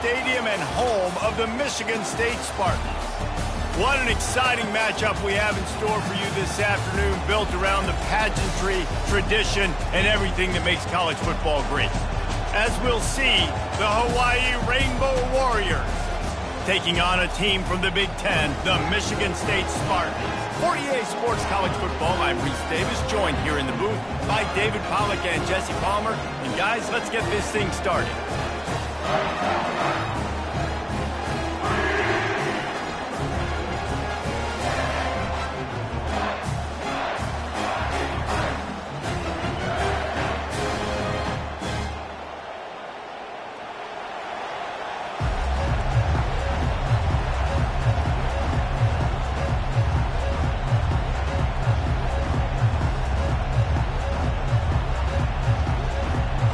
Stadium and home of the Michigan State Spartans. What an exciting matchup we have in store for you this afternoon, built around the pageantry, tradition, and everything that makes college football great. As we'll see, the Hawaii Rainbow Warriors taking on a team from the Big Ten, the Michigan State Spartans. For EA Sports College Football, I'm Reese Davis, joined here in the booth by David Pollack and Jesse Palmer. And guys, let's get this thing started.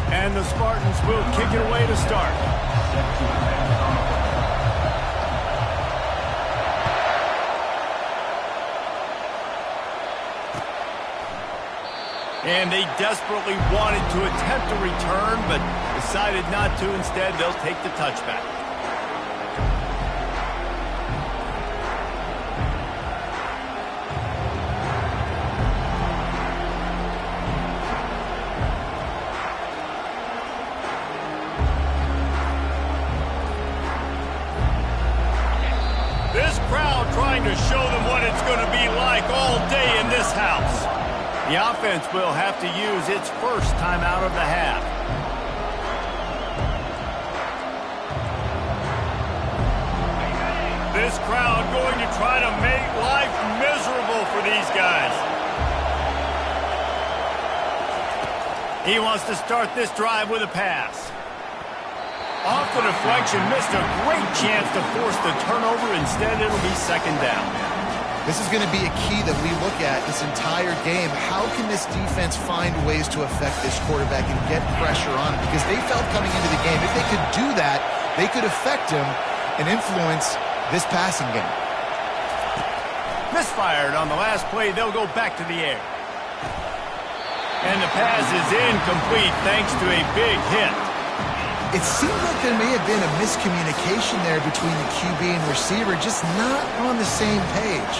And the Spartans will kick it away to start. And they desperately wanted to attempt a return, but decided not to. Instead, they'll take the touchback. This crowd trying to show them what it's going to be like all day in this house. The offense will have to use its first time out of the half. This crowd going to try to make life miserable for these guys. He wants to start this drive with a pass. Off the deflection, missed a great chance to force the turnover. Instead, it'll be second down. This is going to be a key that we look at this entire game. How can this defense find ways to affect this quarterback and get pressure on him? Because they felt coming into the game, if they could do that, they could affect him and influence this passing game. Misfired on the last play. They'll go back to the air. And the pass is incomplete thanks to a big hit. It seemed like there may have been a miscommunication there between the QB and receiver, just not on the same page.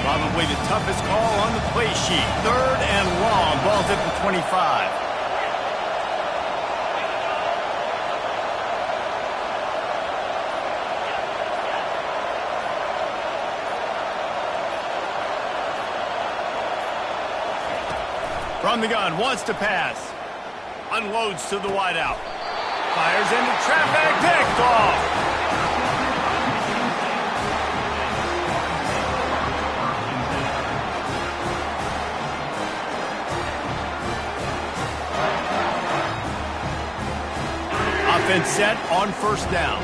Probably the toughest call on the play sheet. Third and long. Ball's at the 25. From the gun, wants to pass. Unloads to the wideout. Fires into traffic, picked off. Offense set on first down.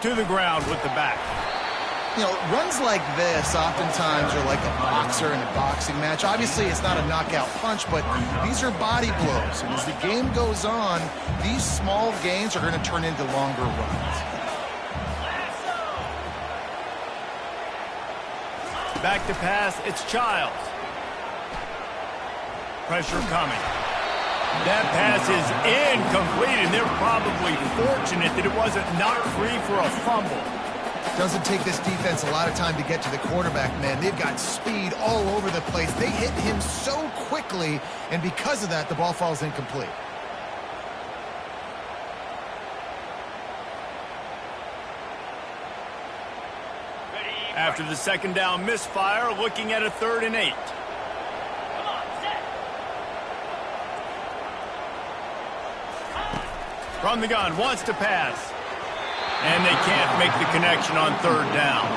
To the ground with the back. You know, runs like this oftentimes are like a boxer in a boxing match. Obviously, it's not a knockout punch, but these are body blows. And as the game goes on, these small gains are going to turn into longer runs. Back to pass, it's Childs. Pressure coming. That pass is incomplete, and they're probably fortunate that it wasn't knocked free for a fumble. Doesn't take this defense a lot of time to get to the quarterback, man. They've got speed all over the place. They hit him so quickly, and because of that, the ball falls incomplete. After the second down misfire, looking at a 3rd and 8. From the gun, wants to pass. And they can't make the connection on 3rd down.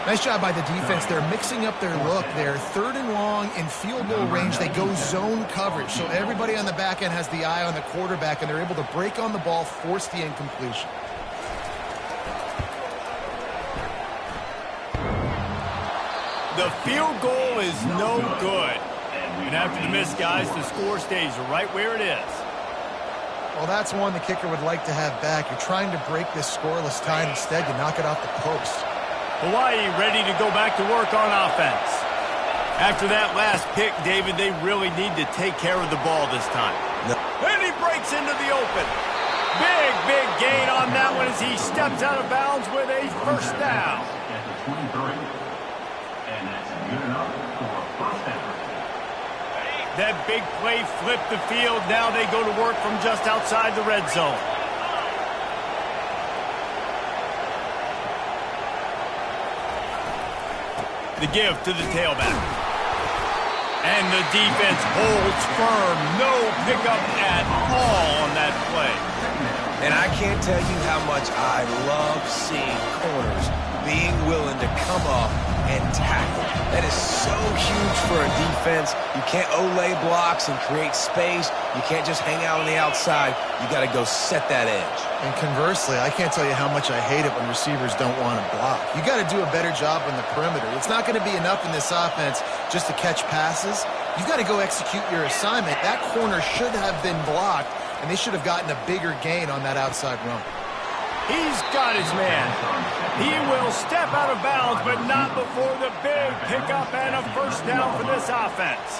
Nice job by the defense. They're mixing up their look. They're 3rd and long in field goal range. They go zone coverage. So everybody on the back end has the eye on the quarterback, and they're able to break on the ball, force the incompletion. The field goal is no good. And after the miss, guys, the score stays right where it is. Well, that's one the kicker would like to have back. You're trying to break this scoreless tie. Instead, you knock it off the post. Hawaii ready to go back to work on offense. After that last pick, David, they really need to take care of the ball this time. No. And he breaks into the open. Big gain on that one as he steps out of bounds with a first down. That big play flipped the field. Now they go to work from just outside the red zone. The give to the tailback. And the defense holds firm. No pickup at all on that play. And I can't tell you how much I love seeing corners being willing to come up and tackle. That is so huge for a defense. You can't olay blocks and create space. You can't just hang out on the outside. You got to go set that edge. And conversely, I can't tell you how much I hate it when receivers don't want to block. You got to do a better job on the perimeter. It's not going to be enough in this offense just to catch passes. You've got to go execute your assignment. That corner should have been blocked, and they should have gotten a bigger gain on that outside run. He's got his man. He will step out of bounds, but not before the big pickup and a first down for this offense.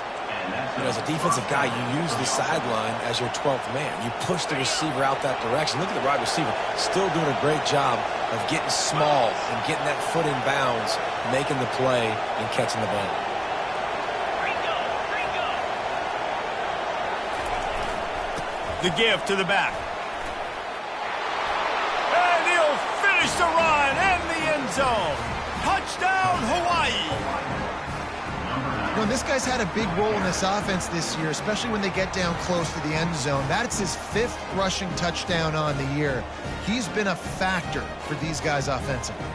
You know, as a defensive guy, you use the sideline as your 12th man. You push the receiver out that direction. Look at the wide receiver, still doing a great job of getting small and getting that foot in bounds, making the play and catching the ball. The give to the back. And he'll finish the run in the end zone. Touchdown, Hawaii. You know, this guy's had a big role in this offense this year, especially when they get down close to the end zone. That's his 5th rushing touchdown on the year. He's been a factor for these guys offensively.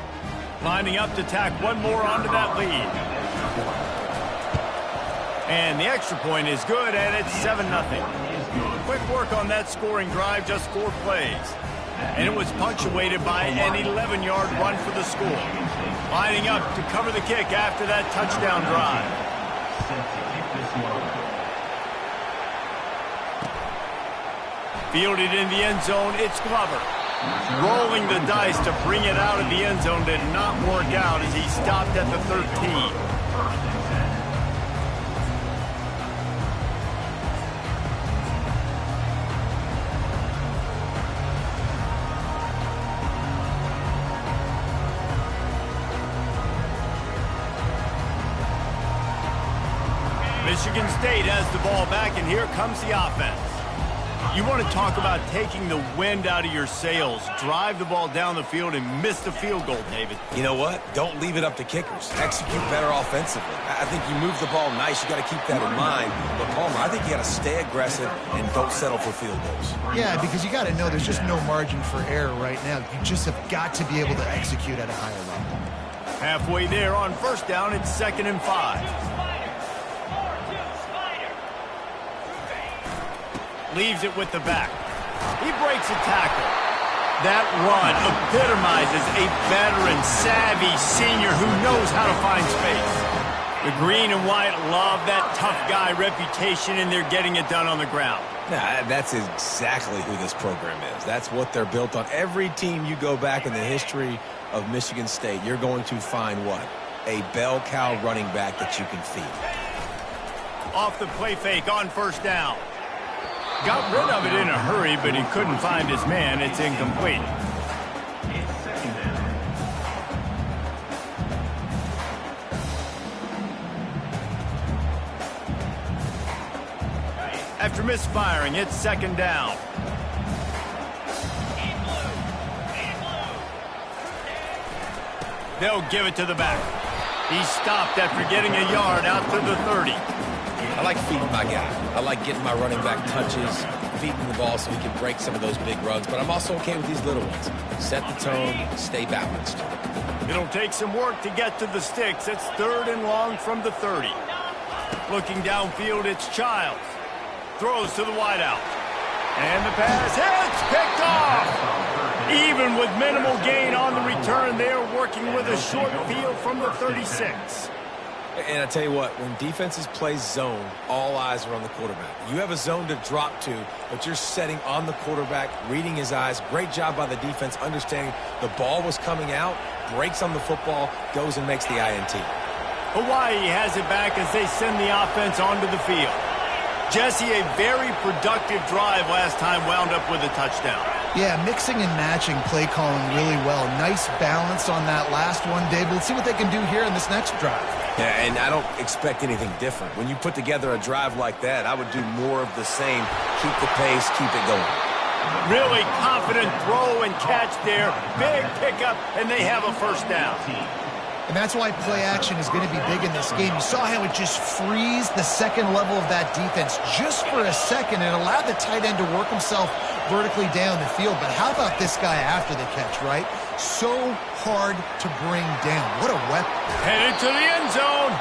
Lining up to tack one more onto that lead. And the extra point is good, and it's 7-0. Quick work on that scoring drive, just 4 plays. And it was punctuated by an 11-yard run for the score. Lining up to cover the kick after that touchdown drive. Fielded in the end zone, it's Glover. Rolling the dice to bring it out of the end zone did not work out as he stopped at the 13. Michigan State has the ball back, and here comes the offense. You want to talk about taking the wind out of your sails. Drive the ball down the field and miss the field goal, David. You know what? Don't leave it up to kickers. Execute better offensively. I think you move the ball nice. You got to keep that in mind. But, Palmer, I think you got to stay aggressive and don't settle for field goals. Yeah, because you got to know there's just no margin for error right now. You just have got to be able to execute at a higher level. Halfway there on first down, it's 2nd and 5. Leaves it with the back. He breaks a tackle. That run epitomizes a veteran, savvy senior who knows how to find space. The green and white love that tough guy reputation, and they're getting it done on the ground. Yeah, that's exactly who this program is. That's what they're built on. Every team you go back in the history of Michigan State, you're going to find what? A bell cow running back that you can feed. Off the play fake on first down. Got rid of it in a hurry, but he couldn't find his man. It's incomplete. After misfiring, it's 2nd down. They'll give it to the back. He stopped after getting a yard out to the 30. I like feeding my guy. I like getting my running back touches, feeding the ball so he can break some of those big runs. But I'm also okay with these little ones. Set the tone, stay balanced. It'll take some work to get to the sticks. It's 3rd and long from the 30. Looking downfield, it's Childs. Throws to the wideout. And the pass hits, picked off. Even with minimal gain on the return, they are working with a short field from the 36. And I tell you what, when defenses play zone, all eyes are on the quarterback. You have a zone to drop to, but you're setting on the quarterback, reading his eyes. Great job by the defense, understanding the ball was coming out, breaks on the football, goes and makes the INT. Hawaii has it back as they send the offense onto the field. Jesse, a very productive drive last time, wound up with a touchdown. Yeah, mixing and matching play calling really well. Nice balance on that last one, Dave. Let's see what they can do here in this next drive. Yeah, and I don't expect anything different. When you put together a drive like that, I would do more of the same. Keep the pace, keep it going. Really confident throw and catch there. Big pickup, and they have a first down. And that's why play action is going to be big in this game. You saw how it just frees the second level of that defense just for a second and allowed the tight end to work himself vertically down the field. But how about this guy after the catch, right? So hard to bring down. What a weapon. Headed to the end zone.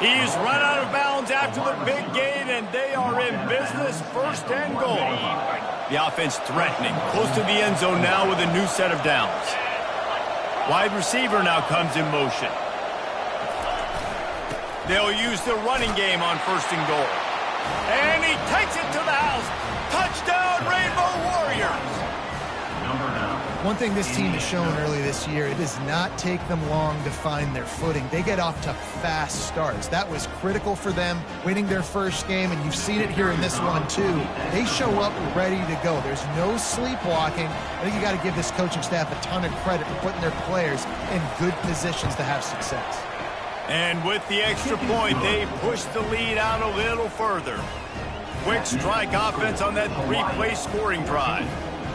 He's run out of bounds after the big gain, and they are in business, first and goal. The offense threatening, close to the end zone now with a new set of downs. Wide receiver now comes in motion. They'll use the running game on first and goal. And he takes it to the house. Touchdown, Rainbow Warriors. One thing this team has shown early this year, it does not take them long to find their footing. They get off to fast starts. That was critical for them, winning their first game, and you've seen it here in this one too. They show up ready to go. There's no sleepwalking. I think you got to give this coaching staff a ton of credit for putting their players in good positions to have success. And with the extra point, they push the lead out a little further. Quick strike offense on that three-play scoring drive.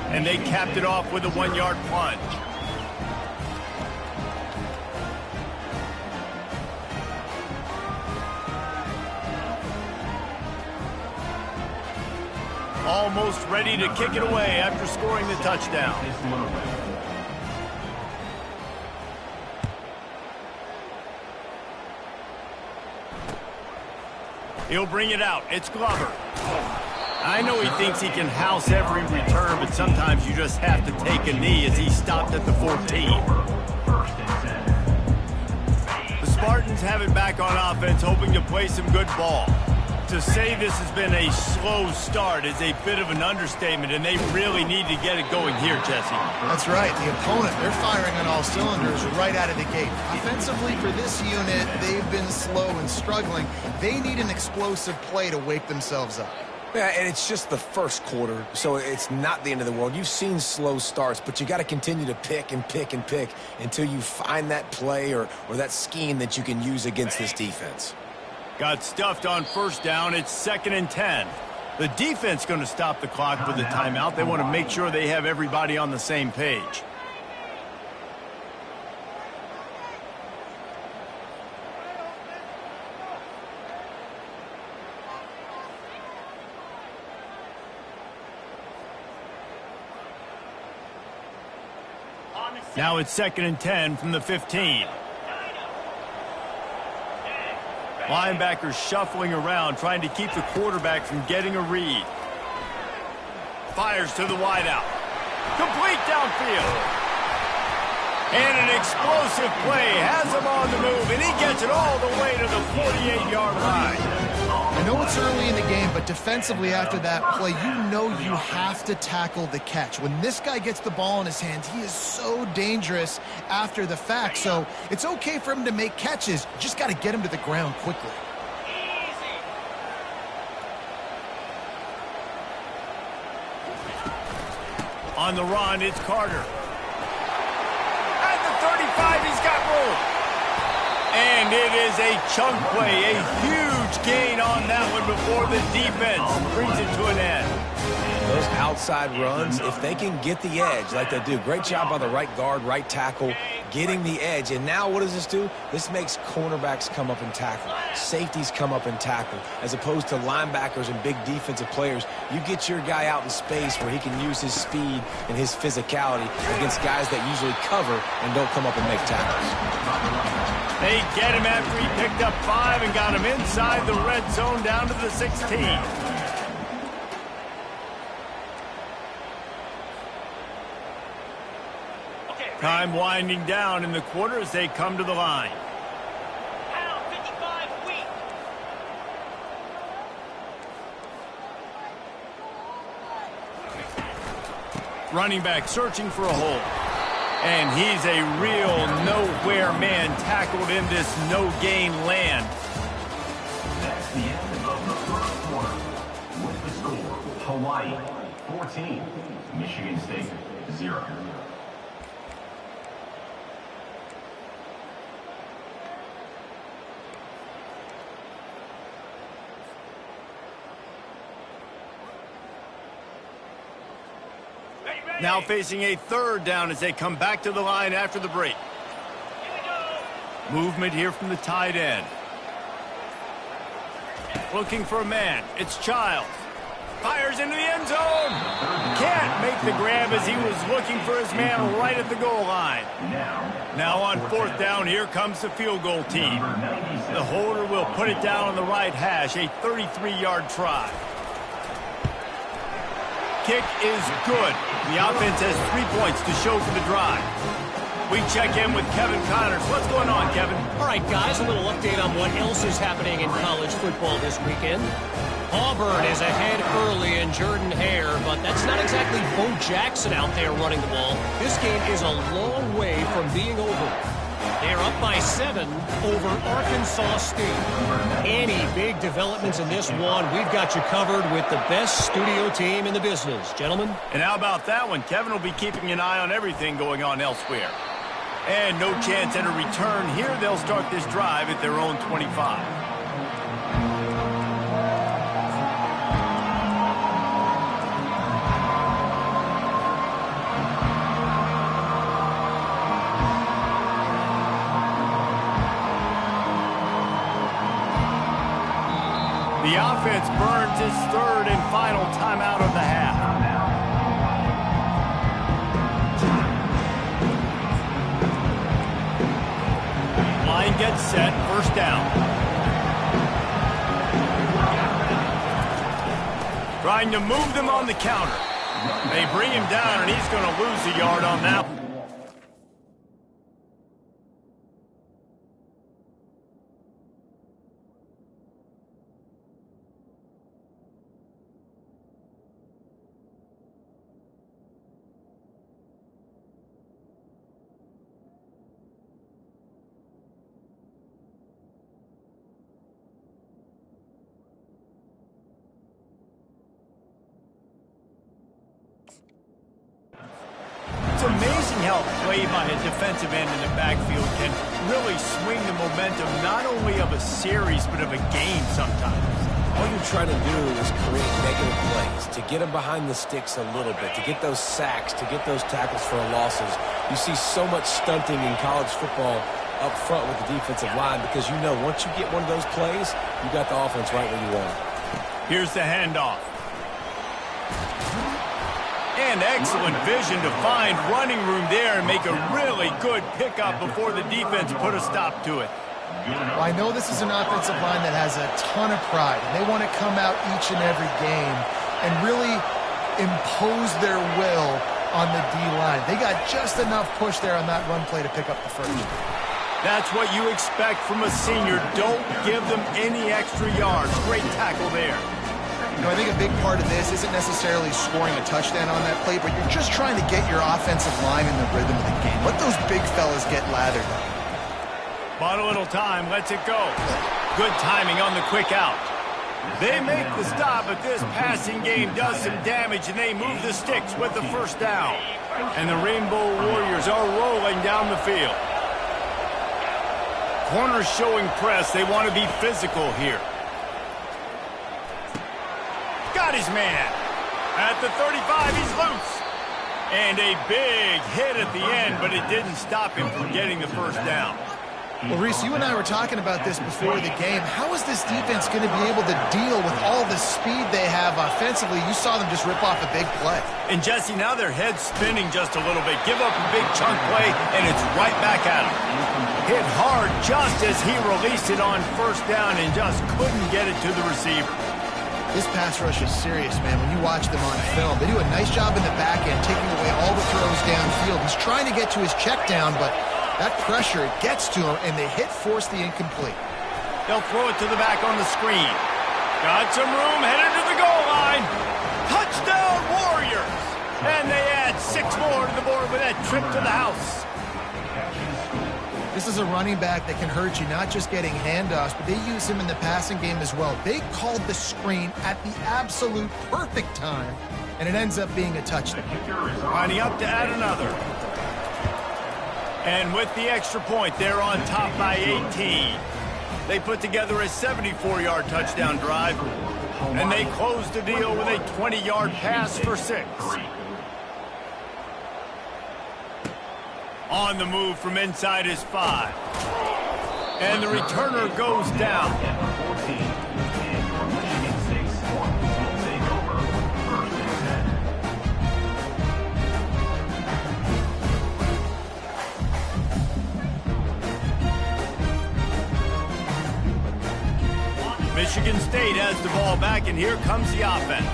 And they capped it off with a one-yard plunge. Almost ready to kick it away after scoring the touchdown. He'll bring it out. It's Glover. I know he thinks he can house every return, but sometimes you just have to take a knee as he stopped at the 14. The Spartans have it back on offense, hoping to play some good ball. To say this has been a slow start is a bit of an understatement, and they really need to get it going here, Jesse. That's right. The opponent, they're firing on all cylinders right out of the gate. Offensively, for this unit, they've been slow and struggling. They need an explosive play to wake themselves up. Yeah, and it's just the first quarter, so it's not the end of the world. You've seen slow starts, but you got to continue to pick and pick and pick until you find that play or that scheme that you can use against this defense. Got stuffed on first down. It's 2nd and 10. The defense going to stop the clock with a timeout. They want to make sure they have everybody on the same page. Now it's 2nd and 10 from the 15. Linebackers shuffling around, trying to keep the quarterback from getting a read. Fires to the wideout. Complete downfield. And an explosive play has him on the move, and he gets it all the way to the 48-yard line. I know it's early in the game, but defensively after that play, you know you have to tackle the catch. When this guy gets the ball in his hands, he is so dangerous after the fact. So it's okay for him to make catches. You just got to get him to the ground quickly. On the run, it's Carter. At the 35, he's got room. And it is a chunk play, a huge gain on that one before the defense brings it to an end. Those outside runs, if they can get the edge like they do, great job by the right guard, right tackle, getting the edge. And now what does this do? This makes cornerbacks come up and tackle. Safeties come up and tackle. As opposed to linebackers and big defensive players, you get your guy out in space where he can use his speed and his physicality against guys that usually cover and don't come up and make tackles. They get him after he picked up 5 and got him inside the red zone down to the 16. Time winding down in the quarter as they come to the line. Running back searching for a hole. And he's a real nowhere man tackled in this no-gain land. That's the end of the first quarter. With the score, Hawaii 14, Michigan State 0. Now facing a third down as they come back to the line after the break. Movement here from the tight end. Looking for a man. It's Childs. Fires into the end zone. Can't make the grab as he was looking for his man right at the goal line. Now on fourth down, here comes the field goal team. The holder will put it down on the right hash, a 33-yard try. Kick is good. The offense has 3 points to show for the drive. We check in with Kevin Connors. What's going on, Kevin? All right, guys, a little update on what else is happening in college football this weekend. Auburn is ahead early in Jordan-Hare, but that's not exactly Bo Jackson out there running the ball. This game is a long way from being over. They're up by 7 over Arkansas State. Any big developments in this one, we've got you covered with the best studio team in the business. Gentlemen? And how about that one? Kevin will be keeping an eye on everything going on elsewhere. And no chance at a return here. They'll start this drive at their own 25. The offense burns its third and final timeout of the half. Line gets set, first down. Trying to move them on the counter. They bring him down, and he's going to lose a yard on that one. It's amazing how play by a defensive end in the backfield can really swing the momentum not only of a series but of a game sometimes. All you're trying to do is create negative plays, to get them behind the sticks a little bit, to get those sacks, to get those tackles for losses. You see so much stunting in college football up front with the defensive line because you know once you get one of those plays, you got the offense right where you want. Here's the handoff. And excellent vision to find running room there and make a really good pickup before the defense put a stop to it. Well, I know this is an offensive line that has a ton of pride. They want to come out each and every game and really impose their will on the D-line. They got just enough push there on that run play to pick up the first. That's what you expect from a senior. Don't give them any extra yards. Great tackle there. You know, I think a big part of this isn't necessarily scoring a touchdown on that play, but you're just trying to get your offensive line in the rhythm of the game. Let those big fellas get lathered up. Bought a little time, lets it go. Good timing on the quick out. They make the stop, but this passing game does some damage, and they move the sticks with the first down. And the Rainbow Warriors are rolling down the field. Corners showing press. They want to be physical here. Got his man. At the 35, he's loose. And a big hit at the end, but it didn't stop him from getting the first down. Well, Reese, you and I were talking about this before the game. How is this defense going to be able to deal with all the speed they have offensively? You saw them just rip off a big play. And, Jesse, now their head's spinning just a little bit. Give up a big chunk play, and it's right back at him. Hit hard just as he released it on first down and just couldn't get it to the receiver. This pass rush is serious, man. When you watch them on film, they do a nice job in the back end, taking away all the throws downfield. He's trying to get to his check down, but that pressure, it gets to him, and the hit forced the incomplete. They'll throw it to the back on the screen. Got some room, headed to the goal line. Touchdown, Warriors! And they add is a running back that can hurt you, not just getting handoffs, but they use him in the passing game as well. They called the screen at the absolute perfect time, and it ends up being a touchdown. Lining up to add another. And with the extra point, they're on top by 18. They put together a 74-yard touchdown drive, and they close the deal with a 20-yard pass for 6. On the move from inside his 5. And the returner goes down. Michigan State has the ball back, and here comes the offense.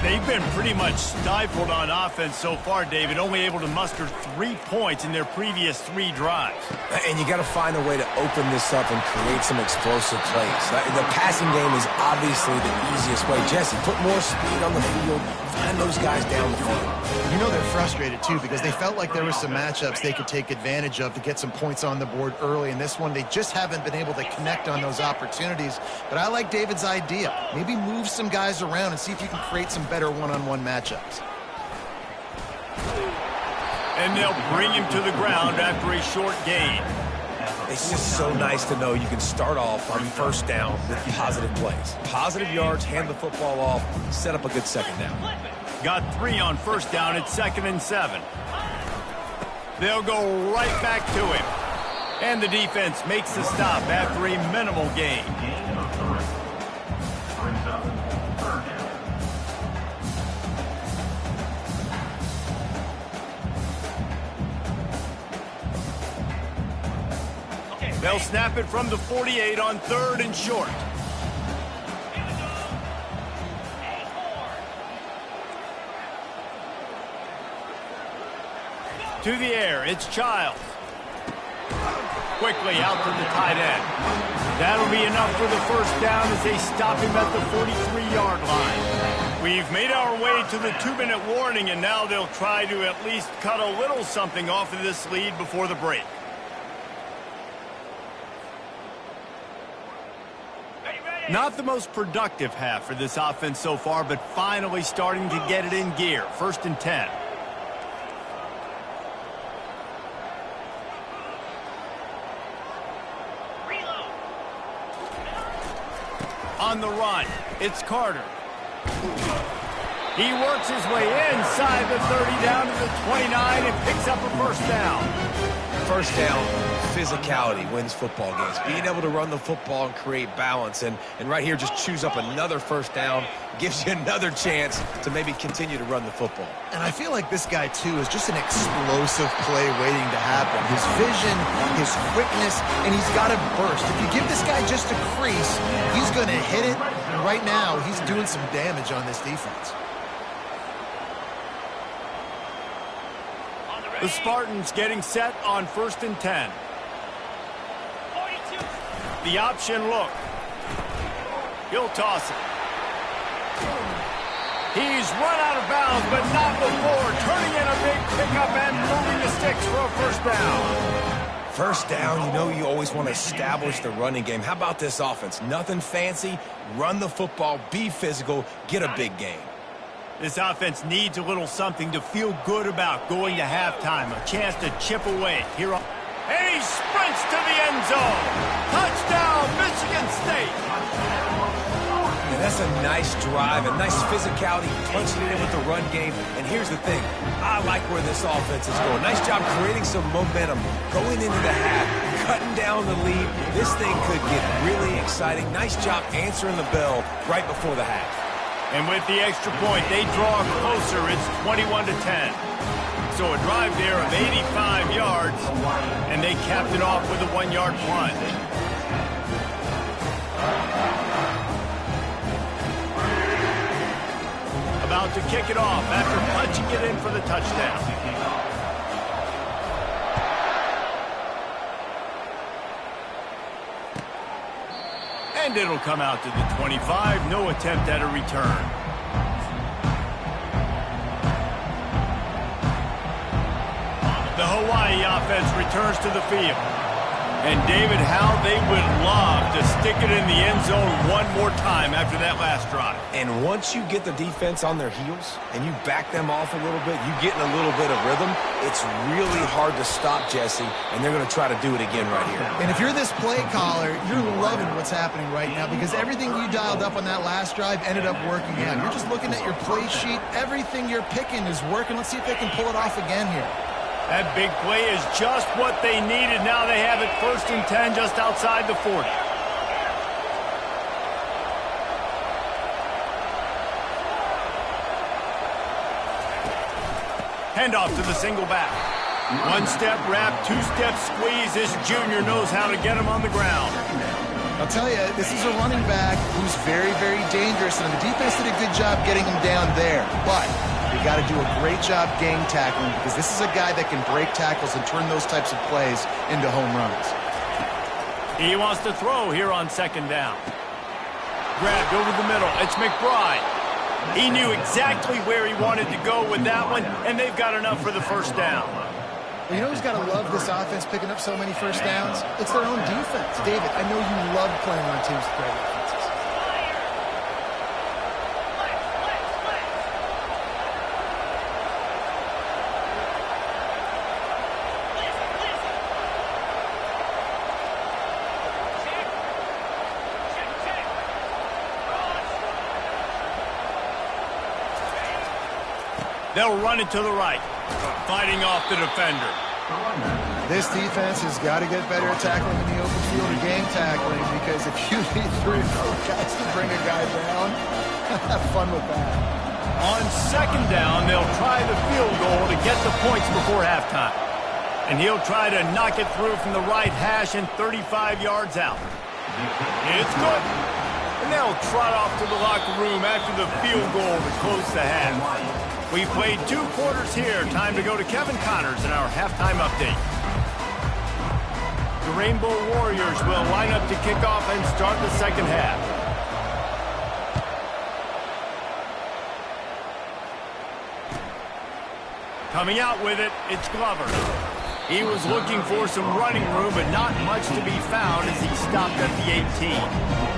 They've been pretty much stifled on offense so far, David, only able to muster 3 points in their previous 3 drives. And you got to find a way to open this up and create some explosive plays. The passing game is obviously the easiest way. Jesse, put more speed on the field, find those guys down the field. You know they're frustrated, too, because they felt like there were some matchups they could take advantage of to get some points on the board early. In this one, they just haven't been able to connect on those opportunities. But I like David's idea. Maybe move some guys around and see if you can create some better one-on-one matchups. And they'll bring him to the ground after a short gain. It's just so nice to know you can start off on first down with positive plays. Positive yards, hand the football off, set up a good second down. Got 3 on first down at 2nd and 7. They'll go right back to him. And the defense makes the stop after a minimal gain. They'll snap it from the 48 on 3rd and short. To the air, it's Childs. Quickly out to the tight end. That'll be enough for the first down as they stop him at the 43-yard line. We've made our way to the 2-minute warning, and now they'll try to at least cut a little something off of this lead before the break. Not the most productive half for this offense so far, but finally starting to get it in gear. 1st and 10. On the run, it's Carter. He works his way inside the 30 down to the 29 and picks up a first down. First down, physicality wins football games. Being able to run the football and create balance. And right here, just choose up another first down, gives you another chance to maybe continue to run the football. And I feel like this guy, too, is just an explosive play waiting to happen. His vision, his quickness, and he's got a burst. If you give this guy just a crease, he's going to hit it. And right now, he's doing some damage on this defense. The Spartans getting set on 1st and 10. The option look. He'll toss it. He's run out of bounds, but not before turning in a big pickup and moving the sticks for a first down. First down, you know you always want to establish the running game. How about this offense? Nothing fancy. Run the football, be physical, get a big gain. This offense needs a little something to feel good about going to halftime. A chance to chip away. Here on, and he sprints to the end zone. Touchdown, Michigan State. And that's a nice drive, a nice physicality, punching it in with the run game. And here's the thing. I like where this offense is going. Nice job creating some momentum, going into the half, cutting down the lead. This thing could get really exciting. Nice job answering the bell right before the half. And with the extra point, they draw closer. It's 21-10. So a drive there of 85 yards, and they capped it off with a 1-yard plunge. About to kick it off after punching it in for the touchdown. And it'll come out to the 25. No attempt at a return. The Hawaii offense returns to the field. And David, how they would love to stick it in the end zone one more time after that last drive. And once you get the defense on their heels and you back them off a little bit, you get in a little bit of rhythm, it's really hard to stop, Jesse, and they're going to try to do it again right here. And if you're this play caller, you're loving what's happening right now because everything you dialed up on that last drive ended up working out. You're just looking at your play sheet. Everything you're picking is working. Let's see if they can pull it off again here. That big play is just what they needed. Now they have it 1st and 10 just outside the 40. Handoff to the single back. 1-step wrap, 2-step squeeze. This junior knows how to get him on the ground. I'll tell you, this is a running back who's very, very dangerous, and the defense did a good job getting him down there. But you got to do a great job gang tackling because this is a guy that can break tackles and turn those types of plays into home runs. He wants to throw here on 2nd down. Grabbed over the middle. It's McBride. He knew exactly where he wanted to go with that one, and they've got enough for the 1st down. Well, you know who's got to love this offense picking up so many 1st downs? It's their own defense. David, I know you love playing on teams with great offenses. They'll run it to the right, fighting off the defender. This defense has got to get better at tackling in the open field and game tackling because if you need 3 or 4 guys to bring a guy down, have fun with that. On 2nd down, they'll try the field goal to get the points before halftime. And he'll try to knock it through from the right hash and 35 yards out. It's good. And they'll trot off to the locker room after the field goal to close the half. We played 2 quarters here. Time to go to Kevin Connors in our halftime update. The Rainbow Warriors will line up to kick off and start the 2nd half. Coming out with it, it's Glover. He was looking for some running room, but not much to be found as he stopped at the 18.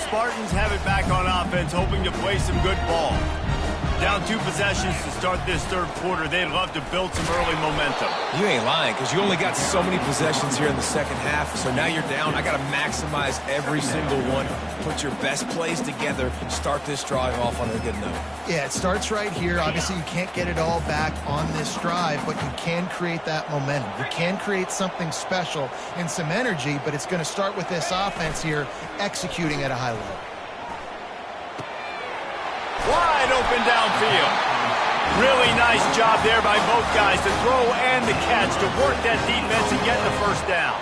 Spartans have it back on offense, hoping to play some good ball. Down 2 possessions to start this 3rd quarter. They'd love to build some early momentum. You ain't lying, because you only got so many possessions here in the 2nd half, so now you're down. I got to maximize every single one. Put your best plays together. Start this drive off on a good note. Yeah, it starts right here. Obviously, you can't get it all back on this drive, but you can create that momentum. You can create something special and some energy, but it's going to start with this offense here executing at a high level. Wide open downfield. Really nice job there by both guys to throw and the catch to work that defense and get the 1st down.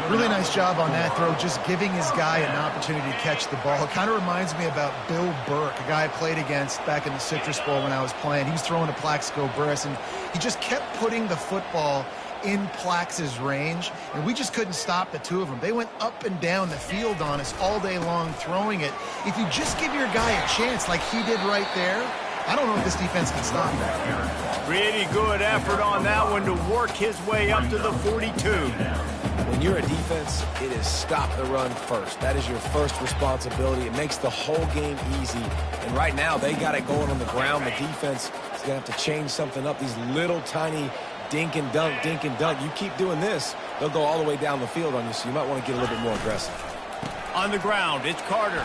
Really nice job on that throw, just giving his guy an opportunity to catch the ball. It kind of reminds me about Bill Burke, a guy I played against back in the Citrus Bowl when I was playing. He was throwing to Plaxico Burress, and he just kept putting the football in Plax's range, and we just couldn't stop the 2 of them. They went up and down the field on us all day long throwing it. If you just give your guy a chance like he did right there, I don't know if this defense can stop that. Pretty good effort on that one to work his way up to the 42. When you're a defense, it is stop the run first. That is your first responsibility. It makes the whole game easy. And right now, they got it going on the ground. The defense is going to have to change something up. These little tiny dink and dunk, dink and dunk. You keep doing this, they'll go all the way down the field on you, so you might want to get a little bit more aggressive. On the ground, it's Carter.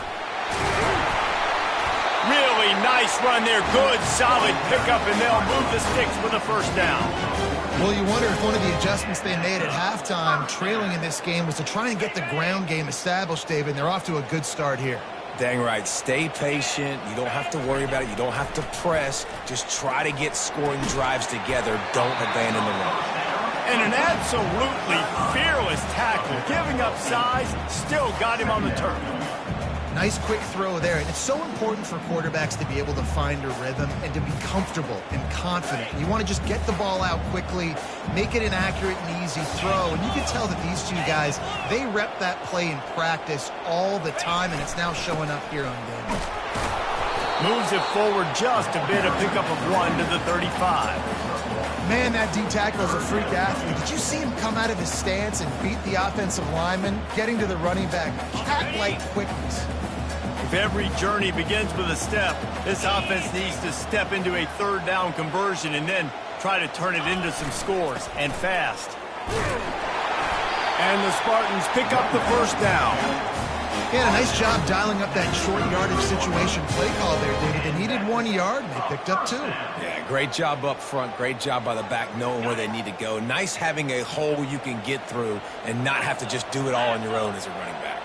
Really nice run there. Good, solid pickup, and they'll move the sticks for the 1st down. Well, you wonder if one of the adjustments they made at halftime, trailing in this game, was to try and get the ground game established, David. They're off to a good start here. Dang right. Stay patient. You don't have to worry about it. You don't have to press. Just try to get scoring drives together. Don't abandon the run. And an absolutely fearless tackle. Giving up size, still got him on the turf. Nice quick throw there. And it's so important for quarterbacks to be able to find a rhythm and to be comfortable and confident. You want to just get the ball out quickly, make it an accurate and easy throw. And you can tell that these 2 guys, they rep that play in practice all the time, and it's now showing up here on game. Moves it forward just a bit, a pickup of 1 to the 35. Man, that D-tackle is a freak athlete. Did you see him come out of his stance and beat the offensive lineman, getting to the running back? Cat-like quickness. If every journey begins with a step, this offense needs to step into a third down conversion and then try to turn it into some scores, and fast. And the Spartans pick up the first down. Yeah, a nice job dialing up that short yardage situation play call there, David. They needed 1 yard, and they picked up 2. Yeah, great job up front. Great job by the back knowing where they need to go. Nice having a hole you can get through and not have to just do it all on your own as a running back.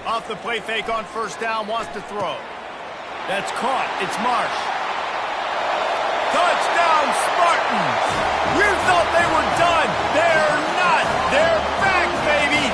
Off the play fake on first down, wants to throw. That's caught. It's Marsh. Touchdown, Spartans! You thought they were done. They're not. They're back, baby!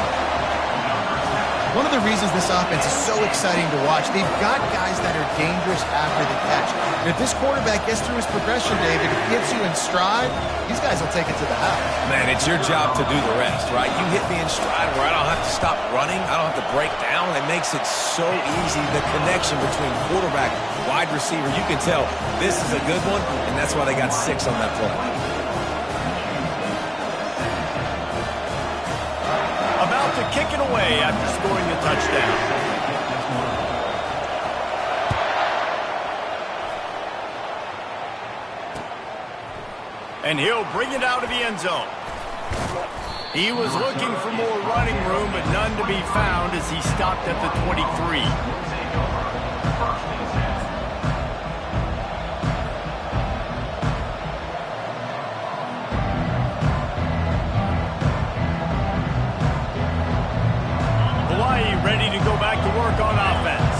One of the reasons this offense is so exciting to watch, they've got guys that are dangerous after the catch. And if this quarterback gets through his progression, David, if he gets you in stride, these guys will take it to the house. Man, it's your job to do the rest, right? You hit me in stride where I don't have to stop running. I don't have to break down. It makes it so easy. The connection between quarterback, wide receiver, you can tell this is a good one, and that's why they got 6 on that play. About to kick it away after scoring the touchdown. And he'll bring it out of the end zone. He was looking for more running room, but none to be found as he stopped at the 23. Ready to go back to work on offense.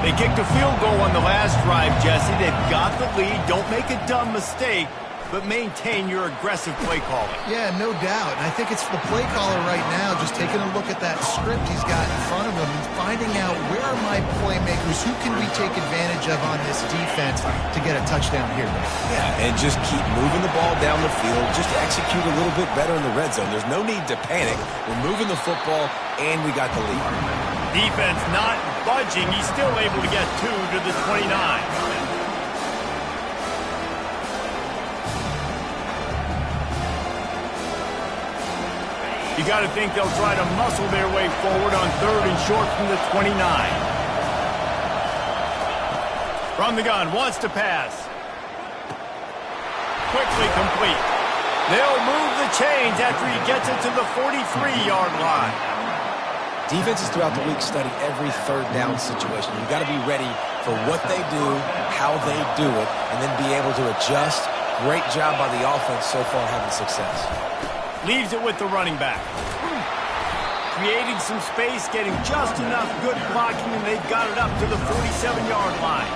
They kicked a field goal on the last drive, Jesse. They've got the lead. Don't make a dumb mistake, but maintain your aggressive play calling. Yeah, no doubt. And I think it's the play caller right now just taking a look at that script he's got in front of him and finding out where are my playmakers, who can we take advantage of on this defense to get a touchdown here. Yeah, and just keep moving the ball down the field. Just execute a little bit better in the red zone. There's no need to panic. We're moving the football, and we got the lead. Defense not budging. He's still able to get 2 to the 29. You got to think they'll try to muscle their way forward on 3rd and short from the 29. From the gun, wants to pass. Quickly complete. They'll move the chains after he gets it to the 43-yard line. Defenses throughout the week study every 3rd down situation. You got to be ready for what they do, how they do it, and then be able to adjust. Great job by the offense so far having success. Leaves it with the running back. Creating some space, getting just enough good blocking, and they've got it up to the 47-yard line.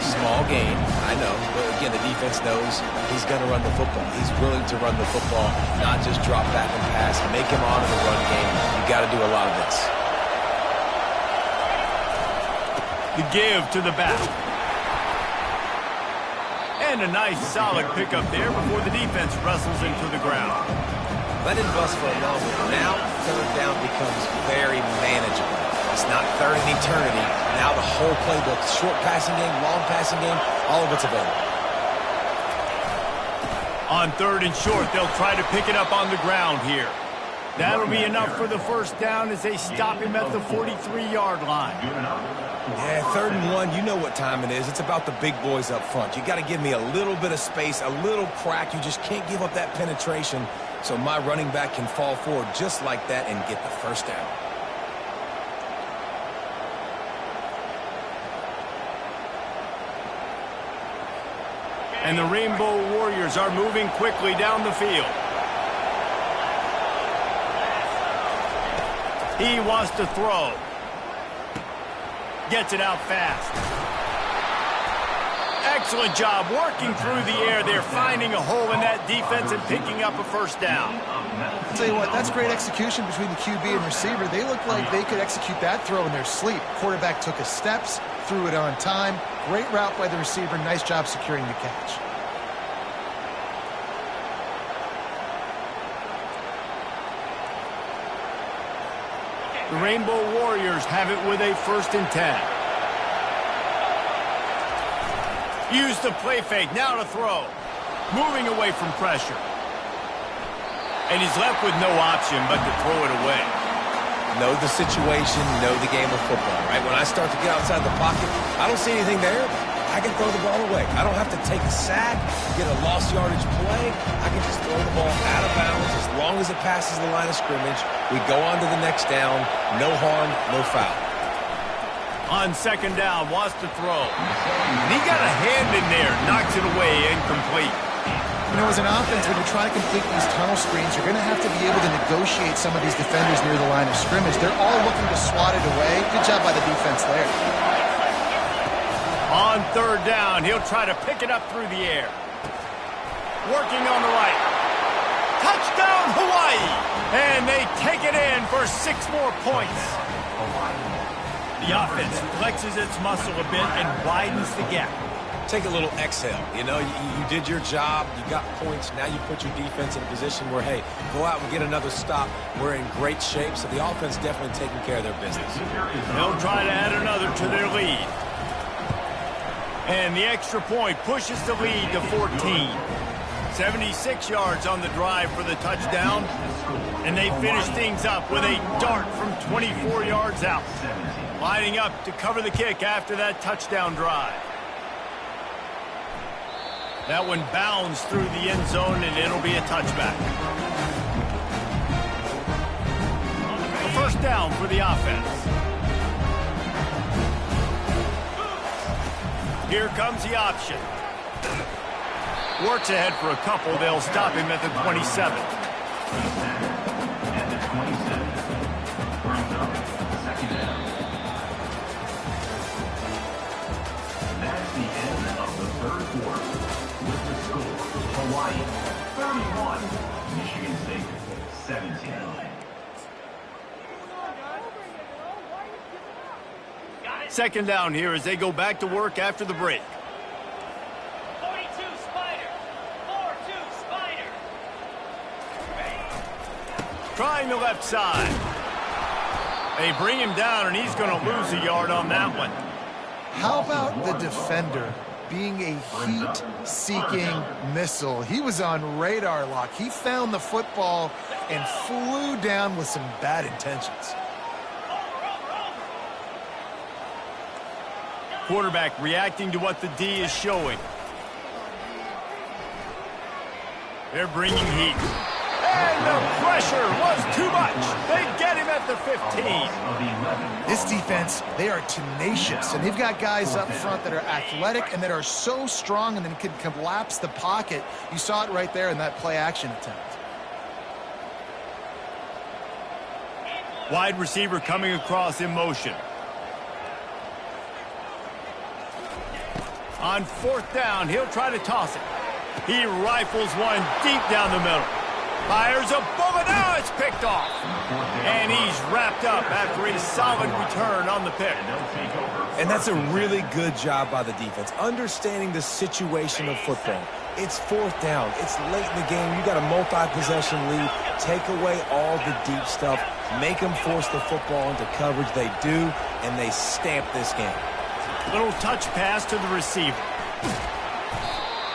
Small gain, I know. But again, the defense knows he's going to run the football. He's willing to run the football, not just drop back and pass. Make him honor the run game. You got to do a lot of this. The give to the back. And a nice solid pickup there before the defense wrestles into the ground. Let it bust for a moment. Now 3rd down becomes very manageable. It's not 3rd in eternity. Now the whole playbook, short passing game, long passing game, all of it's available. On 3rd and short, they'll try to pick it up on the ground here. That'll be enough for the first down as they stop him at the 43-yard line. Yeah, 3rd and 1, you know what time it is. It's about the big boys up front. You got to give me a little bit of space, a little crack. You just can't give up that penetration so my running back can fall forward just like that and get the first down. And the Rainbow Warriors are moving quickly down the field. He wants to throw. Gets it out fast. Excellent job working through the air. They're finding a hole in that defense and picking up a first down. I'll tell you what, that's great execution between the QB and receiver. They look like they could execute that throw in their sleep. Quarterback took his steps, threw it on time. Great route by the receiver. Nice job securing the catch. The Rainbow Warriors have it with a 1st and 10. Use the play fake, now to throw. Moving away from pressure. And he's left with no option but to throw it away. Know the situation, know the game of football, right? When I start to get outside the pocket, I don't see anything there. I can throw the ball away. I don't have to take a sack, get a lost yardage play. I can just throw the ball out of bounds as long as it passes the line of scrimmage. We go on to the next down. No harm, no foul. On second down, wants to throw. And he got a hand in there, knocks it away, incomplete. You know, as an offense, when you're trying to complete these tunnel screens, you're going to have to be able to negotiate some of these defenders near the line of scrimmage. They're all looking to swat it away. Good job by the defense there. On third down, he'll try to pick it up through the air. Working on the right. Touchdown, Hawaii! And they take it in for 6 more points. The offense flexes its muscle a bit and widens the gap. Take a little exhale. You know, you did your job. You got points. Now you put your defense in a position where, hey, go out and get another stop. We're in great shape, so the offense definitely taking care of their business. They'll try to add another to their lead. And the extra point pushes the lead to 14. 76 yards on the drive for the touchdown. And they finish things up with a dart from 24 yards out. Lining up to cover the kick after that touchdown drive. That one bounds through the end zone, and it'll be a touchback. A first down for the offense. Here comes the option. Works ahead for a couple. They'll stop him at the 27. At the 27. First up, second down. That's the end of the third quarter. With the score, Hawaii 31, Michigan State 17. Second down here as they go back to work after the break. 42 Spider. 4-2 Spider. Trying the left side. They bring him down, and he's going to lose a yard on that one. How about the defender being a heat-seeking missile? He was on radar lock. He found the football and flew down with some bad intentions. Quarterback reacting to what the D is showing. They're bringing heat. And the pressure was too much. They get him at the 15. This defense, they are tenacious, and they've got guys up front that are athletic and that are so strong and then can collapse the pocket. You saw it right there in that play-action attempt. Wide receiver coming across in motion. On fourth down, he'll try to toss it. He rifles one deep down the middle. Fires a bullet. Now it's picked off. And he's wrapped up after a solid return on the pick. And that's a really good job by the defense, understanding the situation of football. It's fourth down. It's late in the game. You got a multi-possession lead. Take away all the deep stuff. Make them force the football into coverage. They do, and they stamp this game. Little touch pass to the receiver.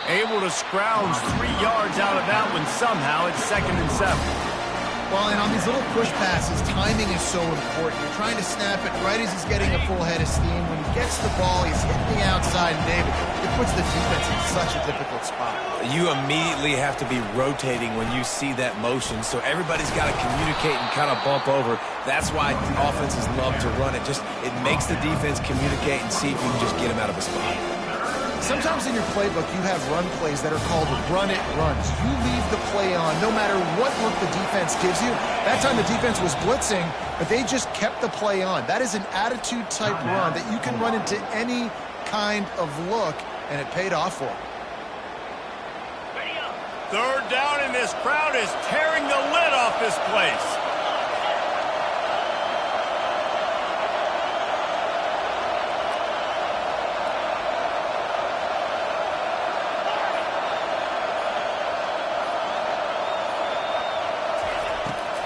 Able to scrounge 3 yards out of that one somehow. It's 2nd and 7. Well, and on these little push passes, timing is so important. You're trying to snap it right as he's getting a full head of steam. When he gets the ball, he's hitting the outside, and David, it puts the defense in such a difficult spot. You immediately have to be rotating when you see that motion, so everybody's got to communicate and kind of bump over. That's why offenses love to run it. It makes the defense communicate and see if you can just get him out of a spot. Sometimes in your playbook, you have run plays that are called run-it runs. You leave the play on no matter what look the defense gives you. That time the defense was blitzing, but they just kept the play on. That is an attitude-type run that you can run into any kind of look, and it paid off for them. Third down, and this crowd is tearing the lid off this place.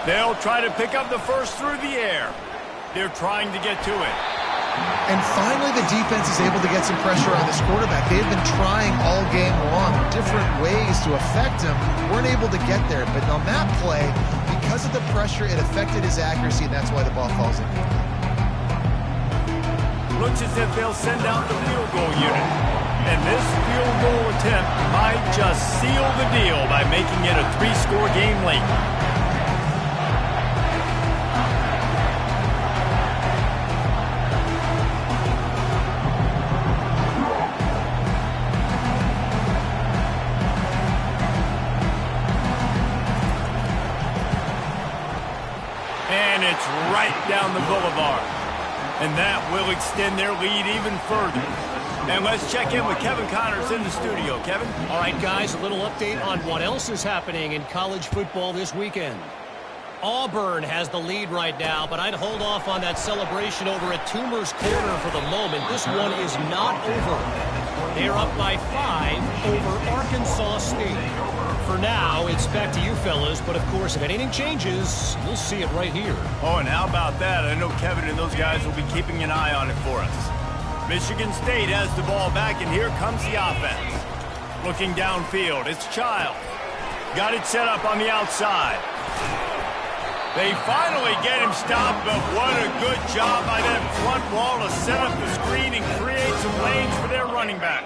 They'll try to pick up the first through the air. They're trying to get to it. And finally, the defense is able to get some pressure on this quarterback. They've been trying all game long different ways to affect him. Weren't able to get there. But on that play, because of the pressure, it affected his accuracy, and that's why the ball falls in. Looks as if they'll send out the field goal unit. And this field goal attempt might just seal the deal by making it a 3-score game late. And it's right down the boulevard. And that will extend their lead even further. And let's check in with Kevin Connors in the studio. Kevin? All right, guys, a little update on what else is happening in college football this weekend. Auburn has the lead right now, but I'd hold off on that celebration over at Toomer's Corner for the moment. This one is not over. They're up by 5 over Arkansas State. For now, it's back to you fellas, but of course, if anything changes, you'll see it right here. Oh, and how about that? I know Kevin and those guys will be keeping an eye on it for us. Michigan State has the ball back, and here comes the offense. Looking downfield, it's Child. Got it set up on the outside. They finally get him stopped, but what a good job by that front wall to set up the screen and create some lanes for their running back.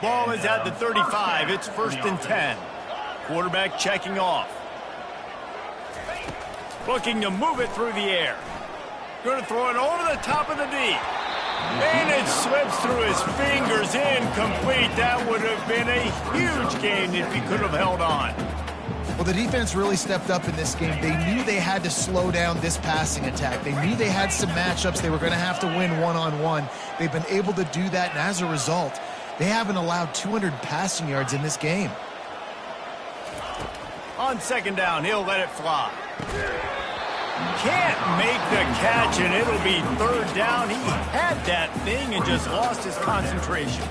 Ball is at the 35. It's 1st and 10. Quarterback checking off. Looking to move it through the air. Going to throw it over the top of the D. And it slips through his fingers, incomplete. That would have been a huge gain if he could have held on. Well, the defense really stepped up in this game. They knew they had to slow down this passing attack. They knew they had some matchups they were going to have to win one-on-one. They've been able to do that, and as a result, they haven't allowed 200 passing yards in this game. On 2nd down, he'll let it fly. Can't make the catch, and it'll be 3rd down. He had that thing and just lost his concentration.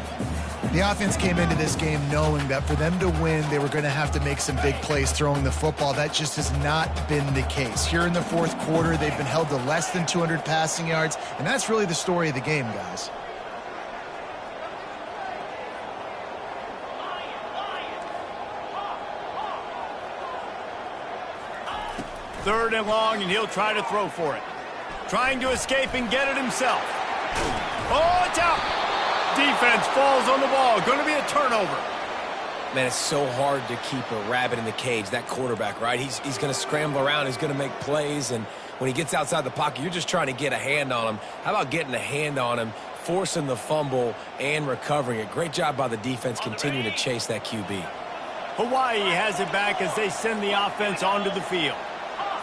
The offense came into this game knowing that for them to win, they were going to have to make some big plays throwing the football. That just has not been the case. Here in the 4th quarter, they've been held to less than 200 passing yards, and that's really the story of the game, guys. Third and long, and he'll try to throw for it. Trying to escape and get it himself. Oh, it's out. Defense falls on the ball. Going to be a turnover. Man, it's so hard to keep a rabbit in the cage, that quarterback, right? He's going to scramble around. He's going to make plays, and when he gets outside the pocket, you're just trying to get a hand on him. How about getting a hand on him, forcing the fumble, and recovering it? Great job by the defense continuing to chase that QB. Hawaii has it back as they send the offense onto the field.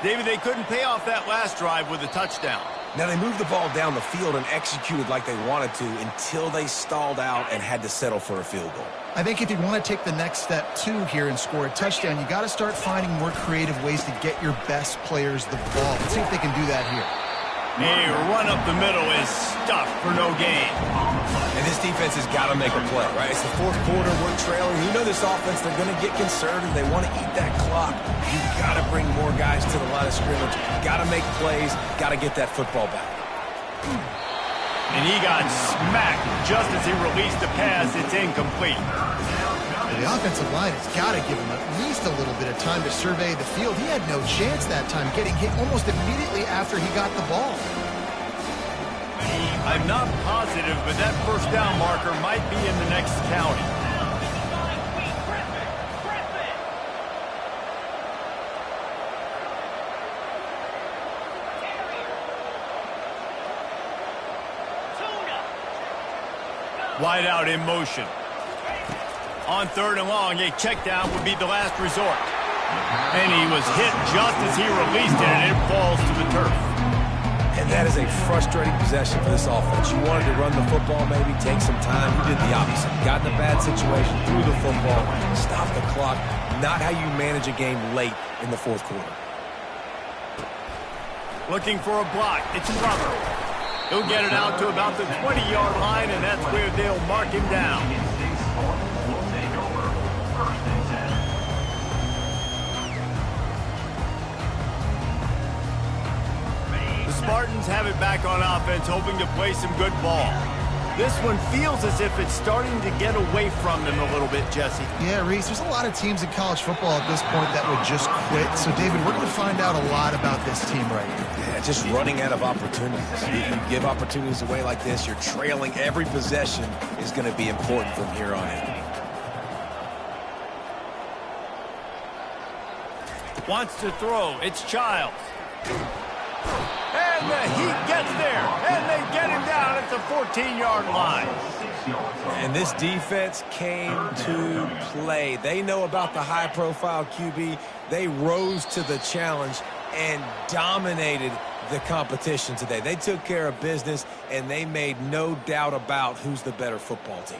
David, they couldn't pay off that last drive with a touchdown. Now, they moved the ball down the field and executed like they wanted to until they stalled out and had to settle for a field goal. I think if you want to take the next step, too, here and score a touchdown, you got to start finding more creative ways to get your best players the ball. Let's see if they can do that here. A run up the middle is stuffed for no gain. And this defense has got to make a play, right? It's the 4th quarter. We're trailing. You know this offense, they're going to get conservative. They want to eat that clock. You've got to bring more guys to the line of scrimmage. Got to make plays. Got to get that football back. And he got smacked just as he released the pass. It's incomplete. The offensive line has got to give him at least a little bit of time to survey the field. He had no chance that time, getting hit almost immediately after he got the ball. I'm not positive, but that 1st down marker might be in the next county. Wide out in motion. On 3rd and long, a check down would be the last resort. And he was hit just as he released it, and it falls to the turf. And that is a frustrating possession for this offense. You wanted to run the football, maybe take some time. You did the opposite. Got in a bad situation, threw the football, stopped the clock. Not how you manage a game late in the 4th quarter. Looking for a block. It's Glover. He'll get it out to about the 20-yard line, and that's where they'll mark him down. Spartans have it back on offense, hoping to play some good ball. This one feels as if it's starting to get away from them a little bit, Jesse. Yeah, Reese, there's a lot of teams in college football at this point that would just quit. So, David, we're going to find out a lot about this team right here. Yeah, just running out of opportunities. You give opportunities away like this, you're trailing every possession is going to be important from here on in. Wants to throw. It's Childs. And the Heat gets there. And they get him down at the 14-yard line. And this defense came to play. They know about the high-profile QB. They rose to the challenge and dominated the competition today. They took care of business, and they made no doubt about who's the better football team.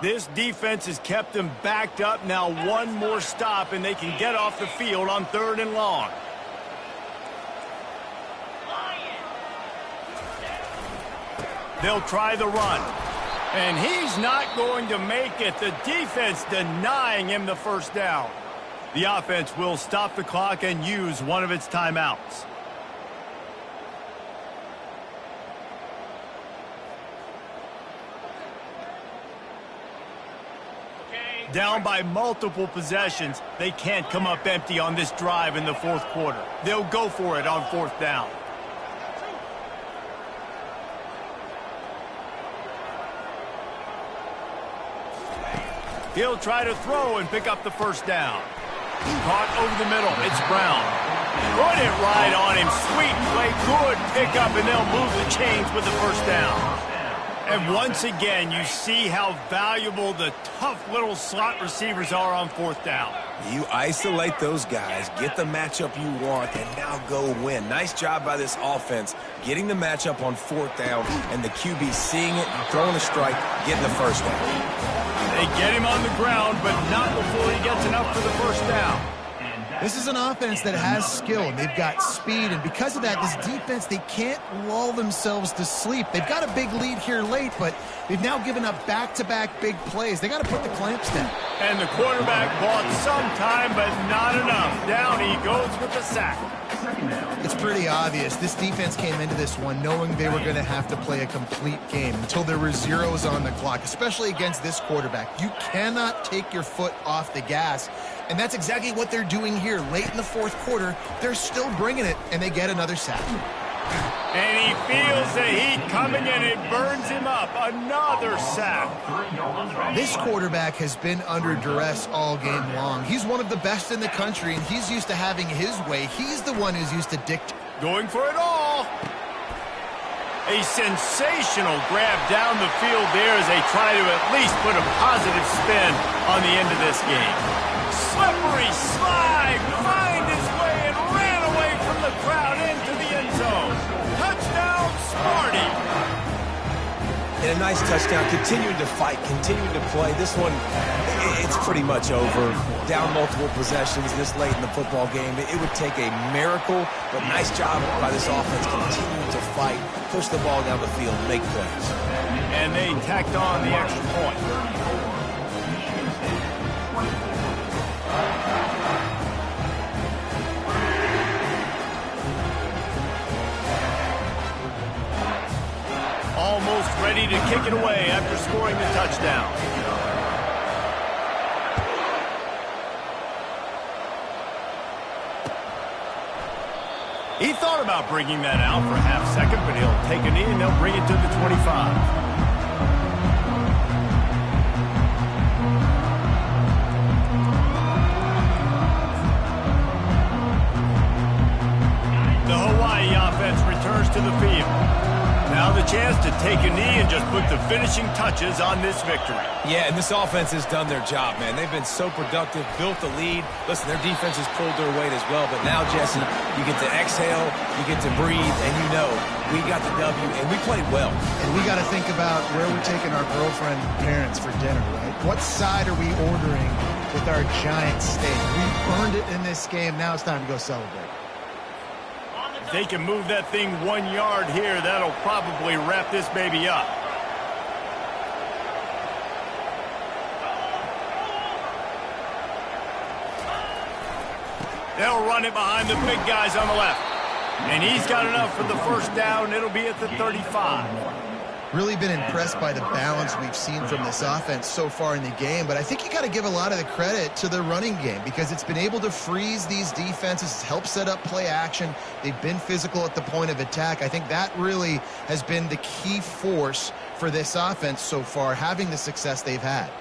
This defense has kept them backed up. Now one more stop, and they can get off the field on 3rd and long. They'll try the run. And he's not going to make it. The defense denying him the first down. The offense will stop the clock and use one of its timeouts. Down by multiple possessions, they can't come up empty on this drive in the 4th quarter. They'll go for it on 4th down. He'll try to throw and pick up the first down. Caught over the middle. It's Brown. Put it right on him. Sweet play. Good pickup, and they'll move the chains with the first down. And once again, you see how valuable the tough little slot receivers are on 4th down. You isolate those guys, get the matchup you want, and now go win. Nice job by this offense, getting the matchup on 4th down, and the QB seeing it, throwing a strike, getting the first down. They get him on the ground, but not before he gets enough for the first down. This is an offense that has skill, and they've got speed, and because of that, this defense, they can't lull themselves to sleep. They've got a big lead here late, but they've now given up back-to-back big plays. They got to put the clamps down. And the quarterback bought some time, but not enough. Down he goes with the sack. It's pretty obvious. This defense came into this one knowing they were going to have to play a complete game until there were zeros on the clock, especially against this quarterback. You cannot take your foot off the gas, and that's exactly what they're doing here. Late in the 4th quarter, they're still bringing it, and they get another sack. And he feels the heat coming, and it burns him up. Another sack. This quarterback has been under duress all game long. He's one of the best in the country, and he's used to having his way. He's the one who's used to dictate. Going for it all. A sensational grab down the field there as they try to at least put a positive spin on the end of this game. Slippery slide, find his way and ran away from the crowd into the end zone. Touchdown, Sparty. And a nice touchdown, continuing to fight, continuing to play. This one, it's pretty much over. Down multiple possessions this late in the football game. It would take a miracle, but nice job by this offense continuing to fight, push the ball down the field, make plays. And they tacked on the extra point. Almost ready to kick it away after scoring the touchdown. He thought about bringing that out for a half second, but he'll take a knee and they'll bring it to the 25. The Hawaii offense returns to the field. Now the chance to take a knee and just put the finishing touches on this victory. Yeah, and this offense has done their job, man. They've been so productive, built the lead. Listen, their defense has pulled their weight as well. But now, Jesse, you get to exhale, you get to breathe, and you know we got the W, and we played well. And we got to think about where we're taking our girlfriend parents for dinner, right? What side are we ordering with our giant steak? We earned it in this game. Now it's time to go celebrate. If they can move that thing 1 yard here, that'll probably wrap this baby up. They'll run it behind the big guys on the left. And he's got enough for the first down. It'll be at the 35. Really been impressed by the balance we've seen from this offense so far in the game, but I think you got to give a lot of the credit to the running game because it's been able to freeze these defenses, it's helped set up play action. They've been physical at the point of attack. I think that really has been the key force for this offense so far, having the success they've had.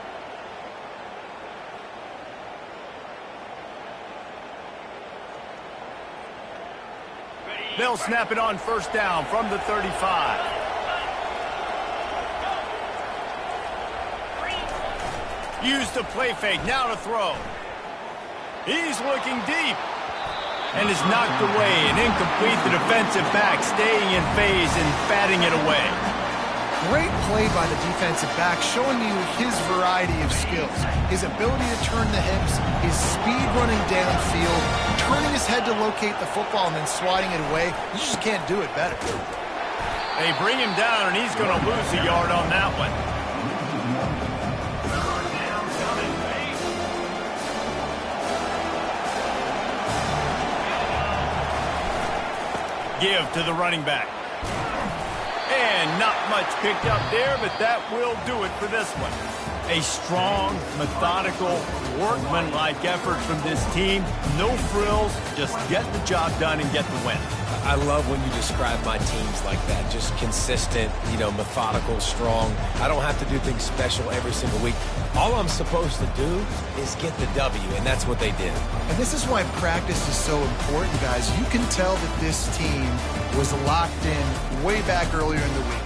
They'll snap it on first down from the 35. Use the play fake, now to throw. He's looking deep. And is knocked away and incomplete. The defensive back staying in phase and batting it away. Great play by the defensive back, showing you his variety of skills. His ability to turn the hips, his speed running downfield, turning his head to locate the football and then swatting it away. You just can't do it better. They bring him down, and he's going to lose a yard on that one. Give to the running back. And not much picked up there, but that will do it for this one. A strong, methodical, workmanlike effort from this team. No frills, just get the job done and get the win. I love when you describe my teams like that. Just consistent, methodical, strong. I don't have to do things special every single week. All I'm supposed to do is get the W, and that's what they did. And this is why practice is so important, guys. You can tell that this team was locked in way back earlier in the week.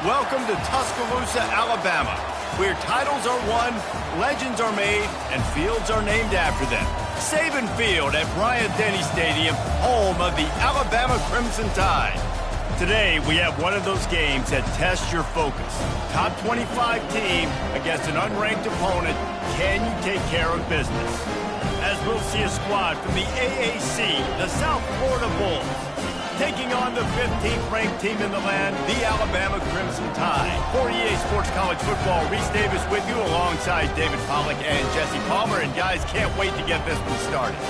Welcome to Tuscaloosa, Alabama, where titles are won, legends are made, and fields are named after them. Saban Field at Bryant-Denny Stadium, home of the Alabama Crimson Tide. Today, we have one of those games that tests your focus. Top 25 team against an unranked opponent. Can you take care of business? As we'll see a squad from the AAC, the South Florida Bulls, taking on the 15th ranked team in the land, the Alabama Crimson Tide. For EA Sports College Football, Reese Davis with you alongside David Pollack and Jesse Palmer. And guys, can't wait to get this one started.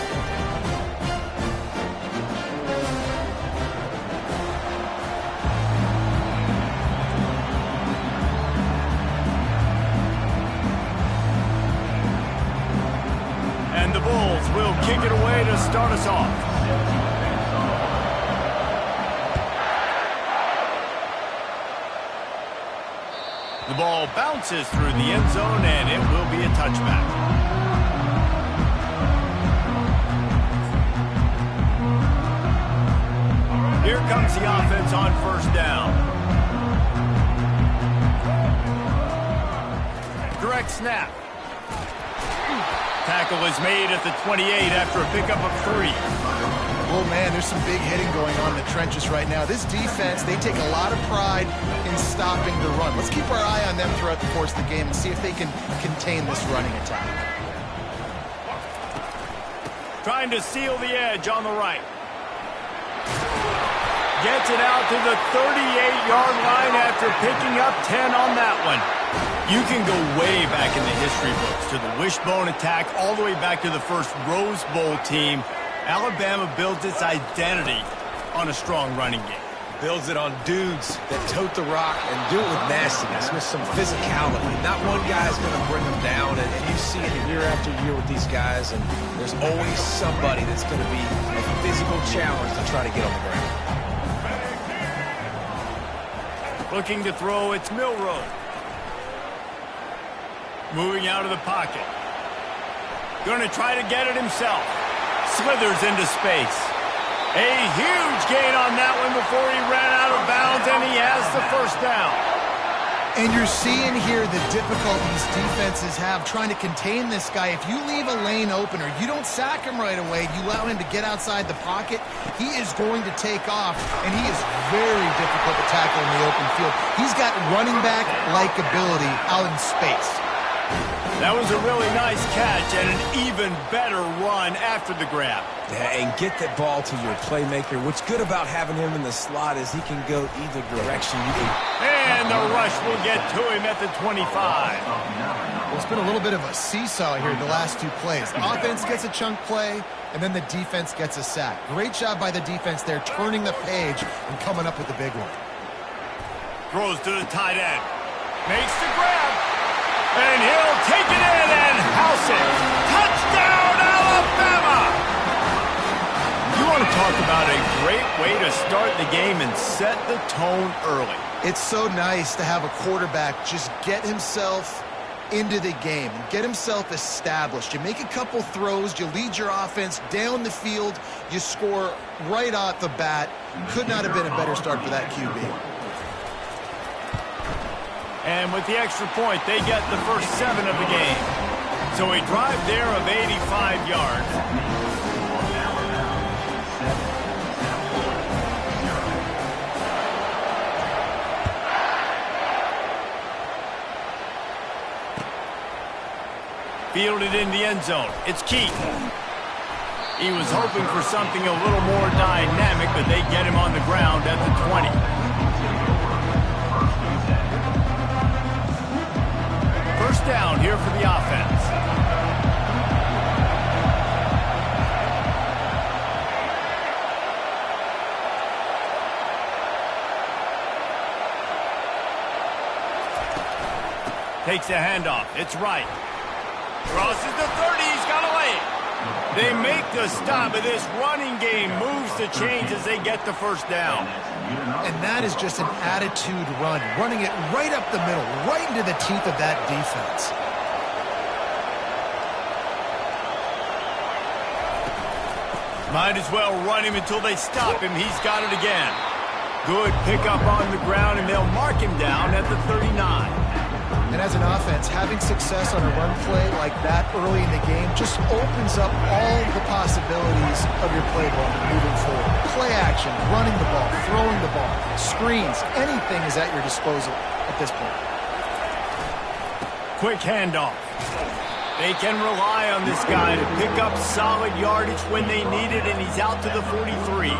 And the Bulls will kick it away to start us off. The ball bounces through the end zone, and it will be a touchback. Here comes the offense on first down. Direct snap. Tackle is made at the 28 after a pickup of 3. Oh, man, there's some big hitting going on in the trenches right now. This defense, they take a lot of pride in stopping the run. Let's keep our eye on them throughout the course of the game and see if they can contain this running attack. Trying to seal the edge on the right. Gets it out to the 38-yard line after picking up 10 on that one. You can go way back in the history books to the wishbone attack, all the way back to the first Rose Bowl team. Alabama builds its identity on a strong running game. Builds it on dudes that tote the rock and do it with nastiness, with some physicality. Not one guy's going to bring them down, and you see it year after year with these guys, and there's always somebody that's going to be a physical challenge to try to get on the ground. Looking to throw, it's Milroe. Moving out of the pocket. Going to try to get it himself. Slithers into space. A huge gain on that one before he ran out of bounds, and he has the first down. And you're seeing here the difficulties defenses have trying to contain this guy. If you leave a lane open or you don't sack him right away, you allow him to get outside the pocket, he is going to take off, and he is very difficult to tackle in the open field. He's got running back-like ability out in space. That was a really nice catch and an even better run after the grab. Yeah, and get that ball to your playmaker. What's good about having him in the slot is he can go either direction. And the rush will get to him at the 25. Well, it's been a little bit of a seesaw here the last two plays. Offense gets a chunk play, and then the defense gets a sack. Great job by the defense there, turning the page and coming up with the big one. Throws to the tight end. Makes the grab. And he'll take it in and house it. Touchdown, Alabama! You want to talk about a great way to start the game and set the tone early. It's so nice to have a quarterback just get himself into the game and get himself established. You make a couple throws, you lead your offense down the field, you score right off the bat. Could not have been a better start for that QB. And with the extra point, they get the first 7 of the game. So a drive there of 85 yards. Fielded in the end zone. It's Keaton. He was hoping for something a little more dynamic, but they get him on the ground at the 20. First down here for the offense. Takes the handoff. It's right. Crosses the 30. He's got away. They make the stop, but this running game moves the chains as they get the first down. And that is just an attitude run, running it right up the middle, right into the teeth of that defense. Might as well run him until they stop him. He's got it again. Good pickup on the ground, and they'll mark him down at the 39. And as an offense, having success on a run play like that early in the game just opens up all the possibilities of your playbook moving forward. Play action, running the ball, throwing the ball, screens, anything is at your disposal at this point. Quick handoff. They can rely on this guy to pick up solid yardage when they need it, and he's out to the 43.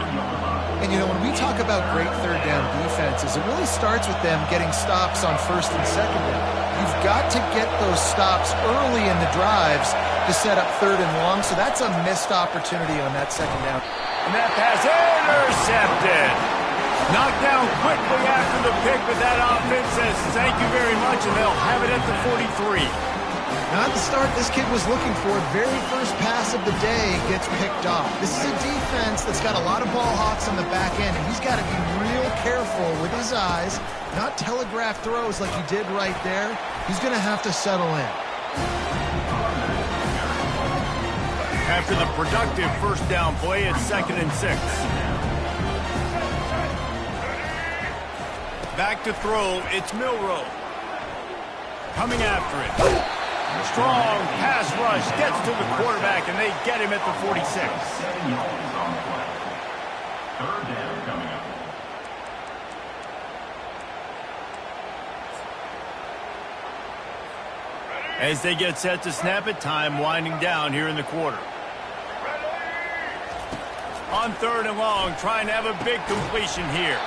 And, you know, when we talk about great third down defenses, it really starts with them getting stops on first and second down. You've got to get those stops early in the drives to set up third and long, so that's a missed opportunity on that second down. And that pass intercepted. Knocked down quickly after the pick, but that offense says thank you very much, and they'll have it at the 43. Not the start this kid was looking for. Very first pass of the day gets picked off. This is a defense that's got a lot of ball hawks on the back end, and he's got to be real careful with his eyes, not telegraph throws like he did right there. He's going to have to settle in. After the productive first down play, it's 2nd and 6. Back to throw, it's Milroe. Coming after it. Strong pass rush, gets to the quarterback, and they get him at the 46. 7 yards on the play. Third down coming up. As they get set to snap it, time winding down here in the quarter. On 3rd and long, trying to have a big completion here.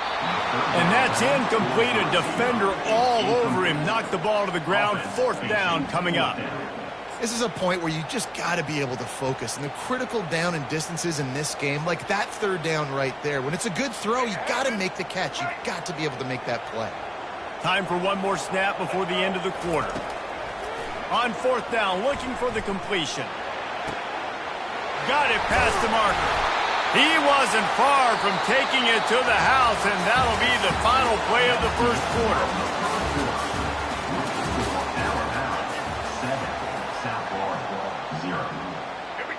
And that's incomplete. A defender all over him. Knocked the ball to the ground. 4th down coming up. This is a point where you just got to be able to focus. And the critical down and distances in this game, like that third down right there, when it's a good throw, you got to make the catch. You got to be able to make that play. Time for one more snap before the end of the quarter. On 4th down, looking for the completion. Got it past the marker. He wasn't far from taking it to the house, and that'll be the final play of the first quarter.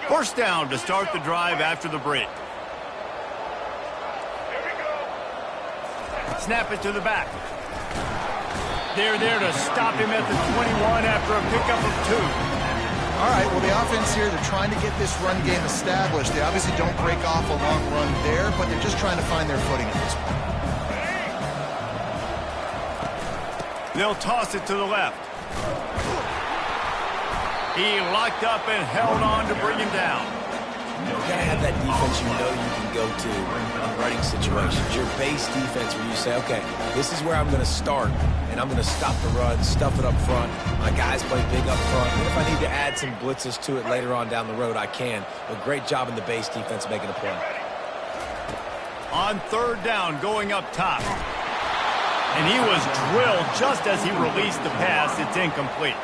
1st down to start the drive after the break. Snap it to the back. They're there to stop him at the 21 after a pickup of 2. All right, well, the offense here, they're trying to get this run game established. They obviously don't break off a long run there, but they're just trying to find their footing at this point. They'll toss it to the left. He locked up and held on to bring him down. You got to have that defense you know you can go to in running situations. Your base defense where you say, okay, this is where I'm going to start, and I'm going to stop the run, stuff it up front. My guys play big up front. And if I need to add some blitzes to it later on down the road, I can. A great job in the base defense making a play. On 3rd down, going up top. And he was drilled just as he released the pass. It's incomplete.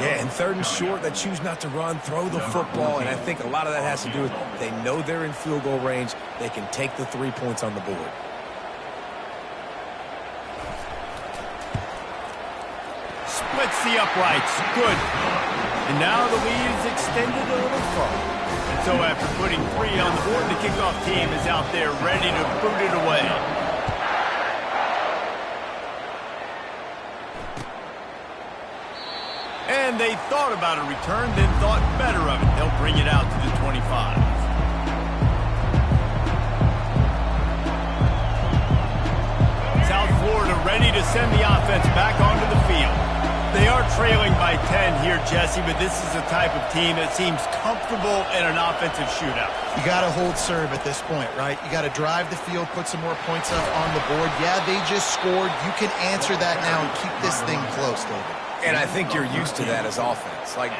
Yeah, and 3rd and short, they choose not to run, throw the football, and I think a lot of that has to do with they know they're in field goal range. They can take the 3 points on the board. Splits the uprights. Good. And now the lead is extended a little further. And so after putting 3 on the board, the kickoff team is out there ready to boot it away. And they thought about a return, then thought better of it. They'll bring it out to the 25. South Florida ready to send the offense back onto the field. They are trailing by 10 here, Jesse, but this is the type of team that seems comfortable in an offensive shootout. You got to hold serve at this point, right? You got to drive the field, put some more points up on the board. Yeah, they just scored. You can answer that now and keep this thing close, David. And I think you're used to that as offense. Like,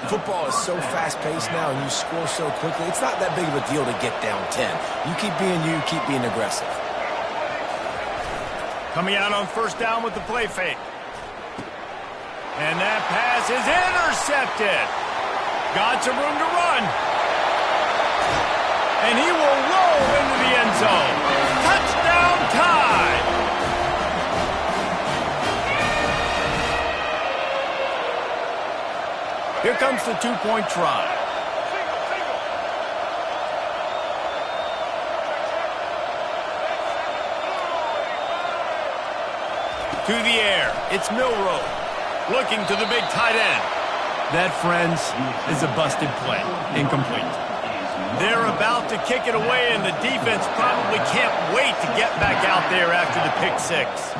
football is so fast-paced now, and you score so quickly. It's not that big of a deal to get down 10. You keep being aggressive. Coming out on 1st down with the play fake. And that pass is intercepted. Got some room to run. And he will roll into the end zone. Touchdown Tide! Here comes the 2-point try. To the air, it's Milroe. Looking to the big tight end. That, friends, is a busted play. Incomplete. They're about to kick it away, and the defense probably can't wait to get back out there after the pick six.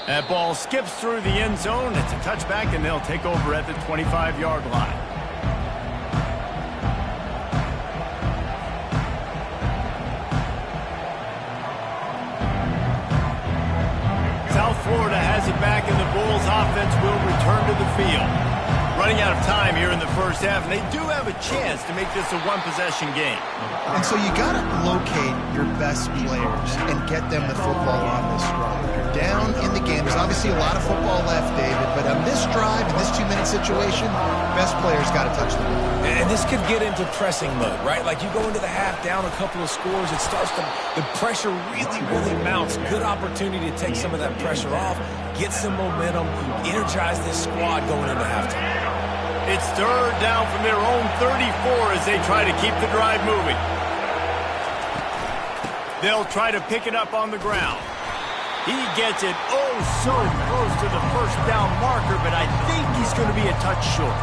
That ball skips through the end zone. It's a touchback, and they'll take over at the 25-yard line. South Florida has it back, and the Bulls offense will return to the field. Running out of time here in the first half, and they do have a chance to make this a one-possession game. And so you got to locate your best players and get them the football on this drive. You're down in the game. There's obviously a lot of football left, David, but on this drive, in this 2-minute situation, best players got to touch the ball. And this could get into pressing mode, right? Like you go into the half down a couple of scores, it starts to, the pressure really mounts. Good opportunity to take some of that pressure off, get some momentum, energize this squad going into halftime. It's third down from their own 34 as they try to keep the drive moving. They'll try to pick it up on the ground. He gets it so close to the first down marker, but I think he's going to be a touch short.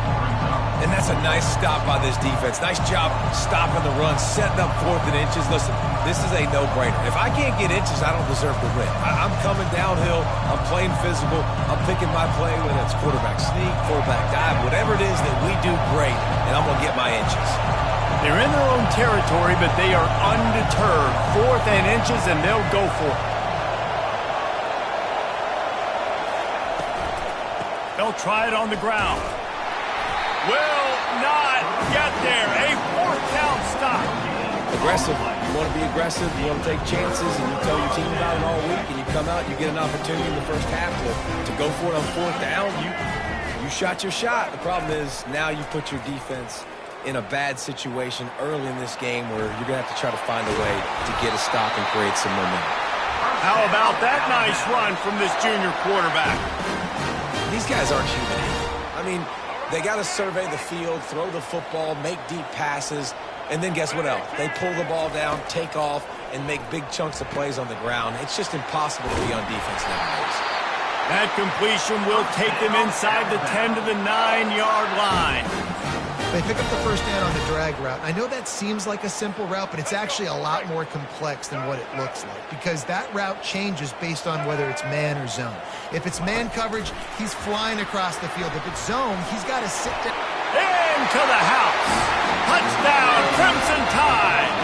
And that's a nice stop by this defense. Nice job stopping the run, setting up 4th and inches. Listen, this is a no-brainer. If I can't get inches, I don't deserve to win. I'm coming downhill. I'm playing physical. I'm picking my play, whether it's quarterback sneak, fullback dive, whatever it is that we do great, and I'm going to get my inches. They're in their own territory, but they are undeterred. 4th and inches, and they'll go for it. They'll try it on the ground. Will not get there. A 4th down stop. Aggressive. You want to be aggressive. You want to take chances, and you tell your team about it all week, and you come out, you get an opportunity in the first half to go for it on 4th down. You shot your shot. The problem is now you put your defense in a bad situation early in this game where you're going to have to try to find a way to get a stop and create some momentum. How about that nice run from this junior quarterback? These guys aren't human. I mean, they got to survey the field, throw the football, make deep passes, and then guess what else? They pull the ball down, take off, and make big chunks of plays on the ground. It's just impossible to be on defense nowadays. That completion will take them inside the 10 to the 9-yard line. They pick up the first down on the drag route. I know that seems like a simple route, but it's actually a lot more complex than what it looks like because that route changes based on whether it's man or zone. If it's man coverage, he's flying across the field. If it's zone, he's got to sit down. Into the house. Touchdown, Crimson Tide.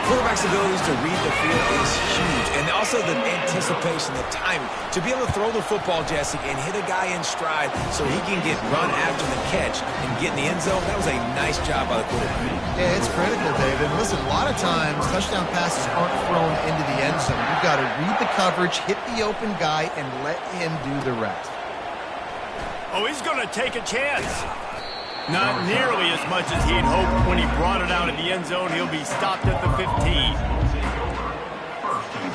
Quarterback's abilities to read the field is huge, and also the anticipation, the timing. To be able to throw the football, Jesse, and hit a guy in stride so he can get run after the catch and get in the end zone, that was a nice job by the quarterback. Yeah, it's critical, David. Listen, a lot of times touchdown passes aren't thrown into the end zone. You've got to read the coverage, hit the open guy, and let him do the rest. Oh, he's going to take a chance. Not nearly as much as he'd hoped when he brought it out of the end zone. He'll be stopped at the 15. First and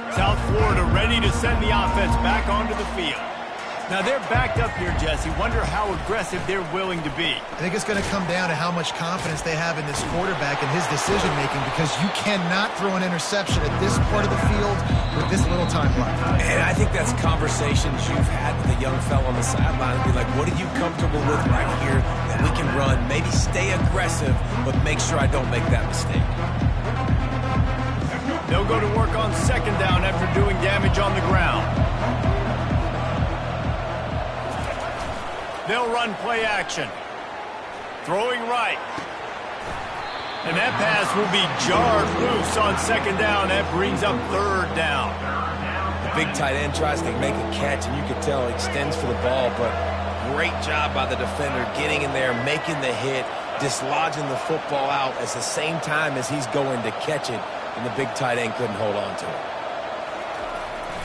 10. South Florida ready to send the offense back onto the field. Now they're backed up here, Jesse. Wonder how aggressive they're willing to be. I think it's going to come down to how much confidence they have in this quarterback and his decision-making because you cannot throw an interception at this part of the field with this little time left. And I think that's conversations you've had with a young fellow on the sideline and be like, what are you comfortable with right here that we can run? Maybe stay aggressive, but make sure I don't make that mistake. They'll go to work on second down after doing damage on the ground. They'll run play action. Throwing right. And that pass will be jarred loose on second down. That brings up third down. The big tight end tries to make a catch, and you can tell he extends for the ball, but great job by the defender getting in there, making the hit, dislodging the football out at the same time as he's going to catch it, and the big tight end couldn't hold on to it.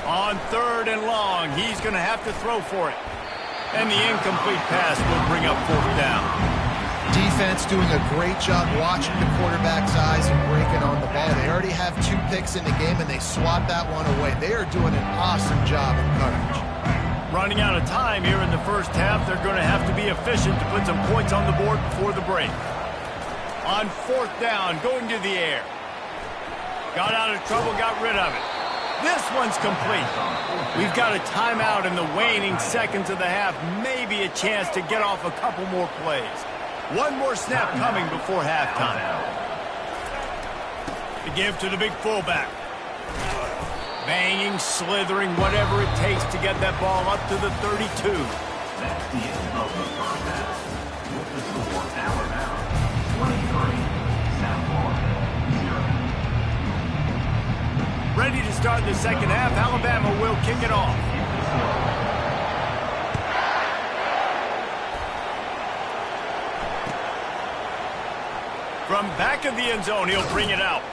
On third and long, he's going to have to throw for it. And the incomplete pass will bring up fourth down. Defense doing a great job watching the quarterback's eyes and breaking on the ball. They already have 2 picks in the game, and they swat that one away. They are doing an awesome job in coverage. Running out of time here in the first half, they're going to have to be efficient to put some points on the board before the break. On 4th down, going to the air. Got out of trouble, got rid of it. This one's complete. We've got a timeout in the waning seconds of the half. Maybe a chance to get off a couple more plays. One more snap coming before halftime. To give to the big fullback. Banging, slithering, whatever it takes to get that ball up to the 32. That's the end of the first half. With the score, Alabama 23, South Florida 0. Ready to start the second half. Alabama will kick it off. From back of the end zone, he'll bring it out.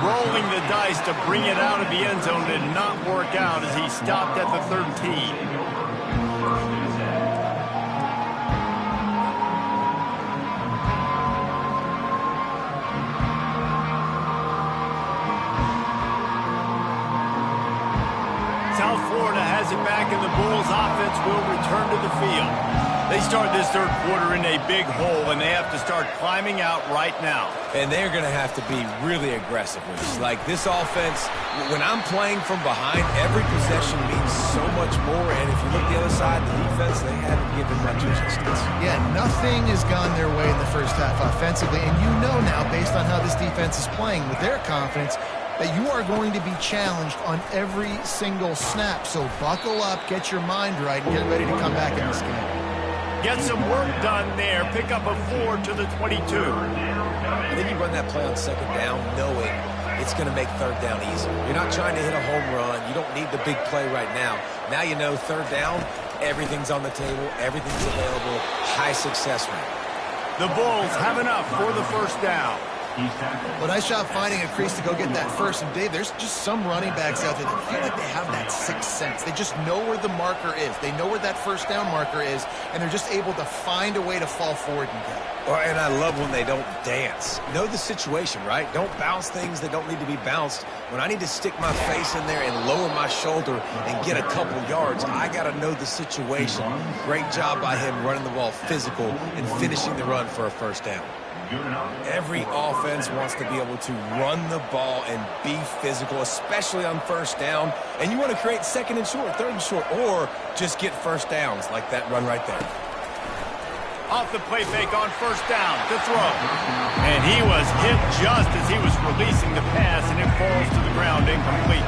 Rolling the dice to bring it out of the end zone did not work out as he stopped at the 13. South Florida has it back, and the Bulls offense will return to the field. They start this third quarter in a big hole, and they have to start climbing out right now. And they're going to have to be really aggressive. Like this offense, when I'm playing from behind, every possession means so much more. And if you look the other side, the defense, they haven't given much resistance. Yeah, nothing has gone their way in the first half offensively. And you know now, based on how this defense is playing with their confidence, that you are going to be challenged on every single snap. So buckle up, get your mind right, and get ready to come back in this game. Get some work done there. Pick up a 4 to the 22. And then you run that play on second down knowing it's going to make third down easier. You're not trying to hit a home run. You don't need the big play right now. Now you know third down, everything's on the table, everything's available, high success rate. The Bulls have enough for the first down. Well, nice job finding a crease to go get that first. And, Dave, there's just some running backs out there that feel like they have that sixth sense. They just know where the marker is. They know where that first down marker is, and they're just able to find a way to fall forward and get it. Well, and I love when they don't dance. Know the situation, right? Don't bounce things that don't need to be bounced. When I need to stick my face in there and lower my shoulder and get a couple yards, I got to know the situation. Great job by him running the ball physical and finishing the run for a first down. Every offense wants to be able to run the ball and be physical, especially on first down. And you want to create second and short, third and short, or just get first downs like that run right there. Off the play fake on first down to throw. And he was hit just as he was releasing the pass, and it falls to the ground incomplete.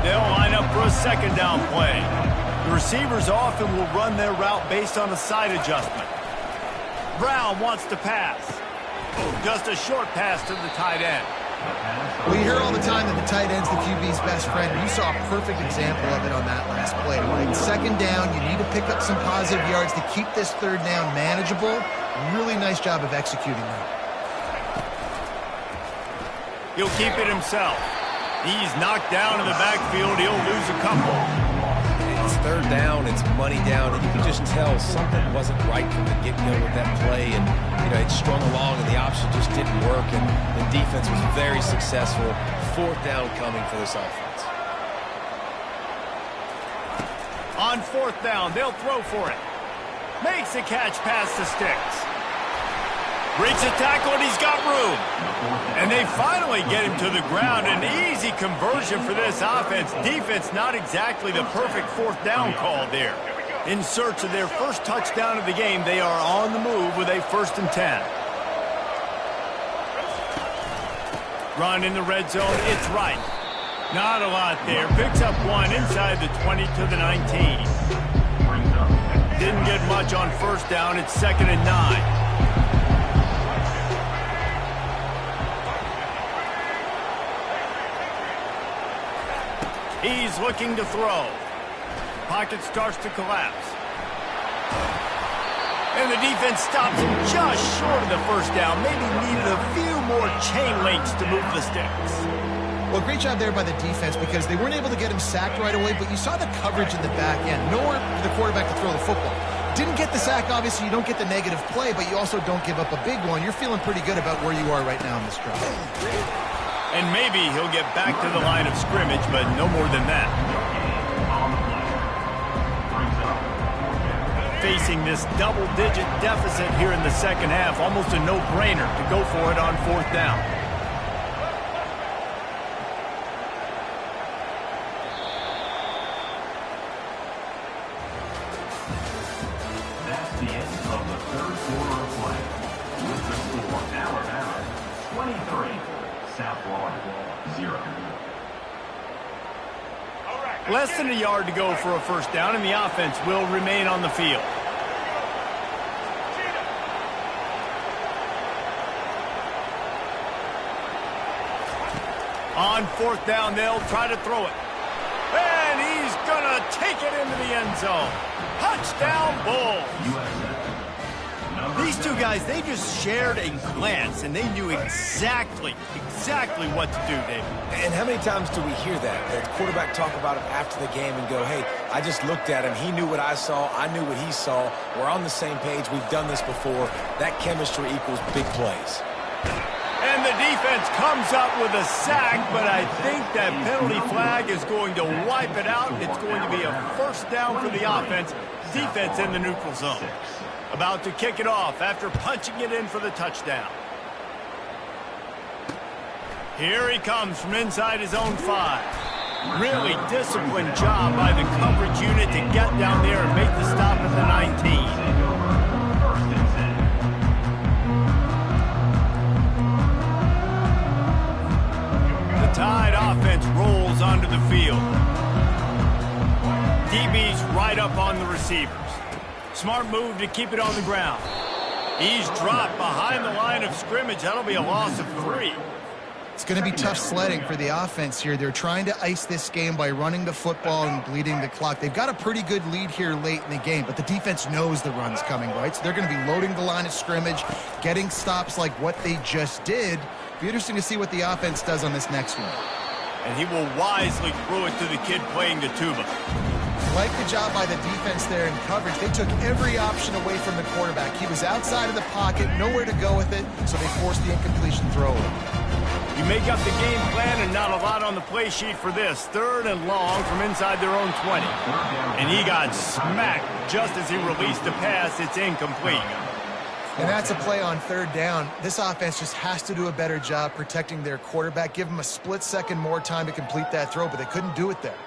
They'll line up for a second down play. The receivers often will run their route based on a side adjustment. Brown wants to pass. Just a short pass to the tight end. We hear all the time that the tight end's the QB's best friend. You saw a perfect example of it on that last play, right? Second down, you need to pick up some positive yards to keep this third down manageable. Really nice job of executing that. He'll keep it himself. He's knocked down in the backfield. He'll lose a couple. It's third down, it's money down, and you can just tell something wasn't right from the get-go with that play, and it strung along, and the option just didn't work, and the defense was very successful. Fourth down coming for this offense. On fourth down, they'll throw for it. Makes a catch past the sticks. Breaks a tackle, and he's got room. And they finally get him to the ground. An easy conversion for this offense. Defense, not exactly the perfect fourth down call there. In search of their first touchdown of the game, they are on the move with a 1st and 10. Run in the red zone, it's right. Not a lot there. Picks up one inside the 20 to the 19. Didn't get much on first down. It's 2nd and 9. He's looking to throw. Pocket starts to collapse. And the defense stops him just short of the first down. Maybe needed a few more chain links to move the sticks. Well, great job there by the defense because they weren't able to get him sacked right away, but you saw the coverage in the back end. Nowhere for the quarterback to throw the football. Didn't get the sack, obviously. You don't get the negative play, but you also don't give up a big one. You're feeling pretty good about where you are right now in this drive. And maybe he'll get back to the line of scrimmage, but no more than that. facing this double-digit deficit here in the second half. Almost a no-brainer to go for it on fourth down. That's the end of the third quarter of play. With the score, Alabama 23, South Florida 0. Less than a yard to go for a first down, and the offense will remain on the field. On fourth down, they'll try to throw it. And he's going to take it into the end zone. Touchdown, Bulls. These two guys, they just shared a glance, and they knew exactly what to do, David. And how many times do we hear that? The quarterback talk about it after the game and go, hey, I just looked at him. He knew what I saw. I knew what he saw. We're on the same page. We've done this before. That chemistry equals big plays. And the defense comes up with a sack, but I think that penalty flag is going to wipe it out. It's going to be a first down for the offense. Defense in the neutral zone. About to kick it off after punching it in for the touchdown. Here he comes from inside his own 5. Really disciplined job by the coverage unit to get down there and make the stop at the 19. The Tide offense rolls onto the field. DB's right up on the receivers. Smart move to keep it on the ground. He's dropped behind the line of scrimmage. That'll be a loss of 3. It's going to be tough sledding for the offense here. They're trying to ice this game by running the football and bleeding the clock. They've got a pretty good lead here late in the game, but the defense knows the run's coming, right? So they're going to be loading the line of scrimmage, getting stops like what they just did. It'll be interesting to see what the offense does on this next one. And he will wisely throw it to the kid playing the tuba. Like the job by the defense there in coverage. They took every option away from the quarterback. He was outside of the pocket, nowhere to go with it, so they forced the incompletion throw. You make up the game plan and not a lot on the play sheet for this. 3rd and long from inside their own 20. And he got smacked just as he released the pass. It's incomplete. And that's a play on 3rd down. This offense just has to do a better job protecting their quarterback. Give him a split second more time to complete that throw, but they couldn't do it there.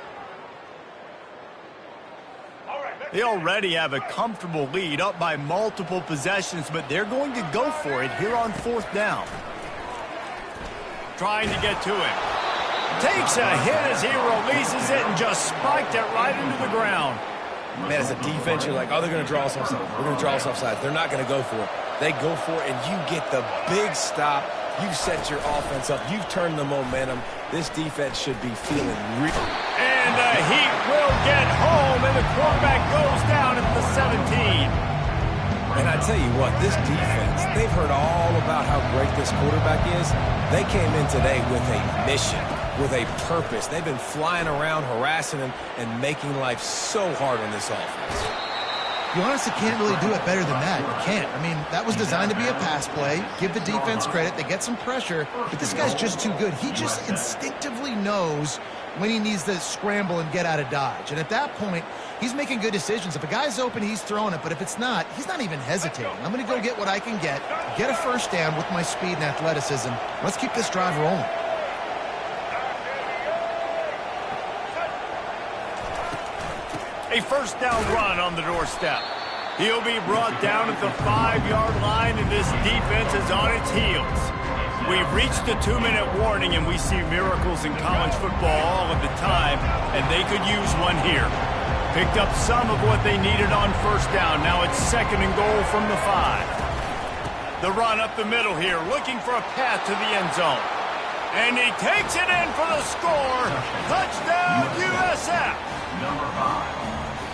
They already have a comfortable lead, up by multiple possessions, but they're going to go for it here on 4th down. Trying to get to him. Takes a hit as he releases it and just spiked it right into the ground. Man, as a defense, you're like, oh, they're going to draw us offside. We're going to draw us offside. They're not going to go for it. They go for it, and you get the big stop. You've set your offense up. You've turned the momentum. This defense should be feeling real. And the Heat will get home, and the quarterback goes down at the 17. And I tell you what, this defense, they've heard all about how great this quarterback is. They came in today with a mission, with a purpose. They've been flying around, harassing him, and making life so hard on this offense. You honestly can't really do it better than that. You can't. I mean, that was designed to be a pass play. Give the defense credit. They get some pressure, but this guy's just too good. He just instinctively knows when he needs to scramble and get out of dodge. And at that point, he's making good decisions. If a guy's open, he's throwing it. But if it's not, he's not even hesitating. I'm going to go get what I can get a first down with my speed and athleticism. Let's keep this drive rolling. A first down run on the doorstep. He'll be brought down at the 5-yard line, and this defense is on its heels. We've reached the 2-minute warning, and we see miracles in college football all of the time, and they could use one here. Picked up some of what they needed on first down. Now it's 2nd and goal from the 5. The run up the middle here, looking for a path to the end zone. And he takes it in for the score. Touchdown, USF. Number 5.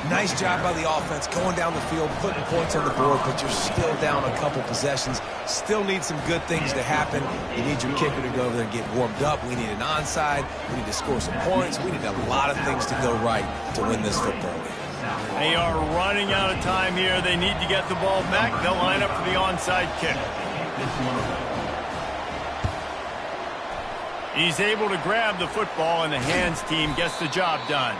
Nice job by the offense going down the field, putting points on the board, but you're still down a couple possessions. Still need some good things to happen. You need your kicker to go over there and get warmed up. We need an onside. We need to score some points. We need a lot of things to go right to win this football game. They are running out of time here. They need to get the ball back. They'll line up for the onside kick. He's able to grab the football, and the hands team gets the job done.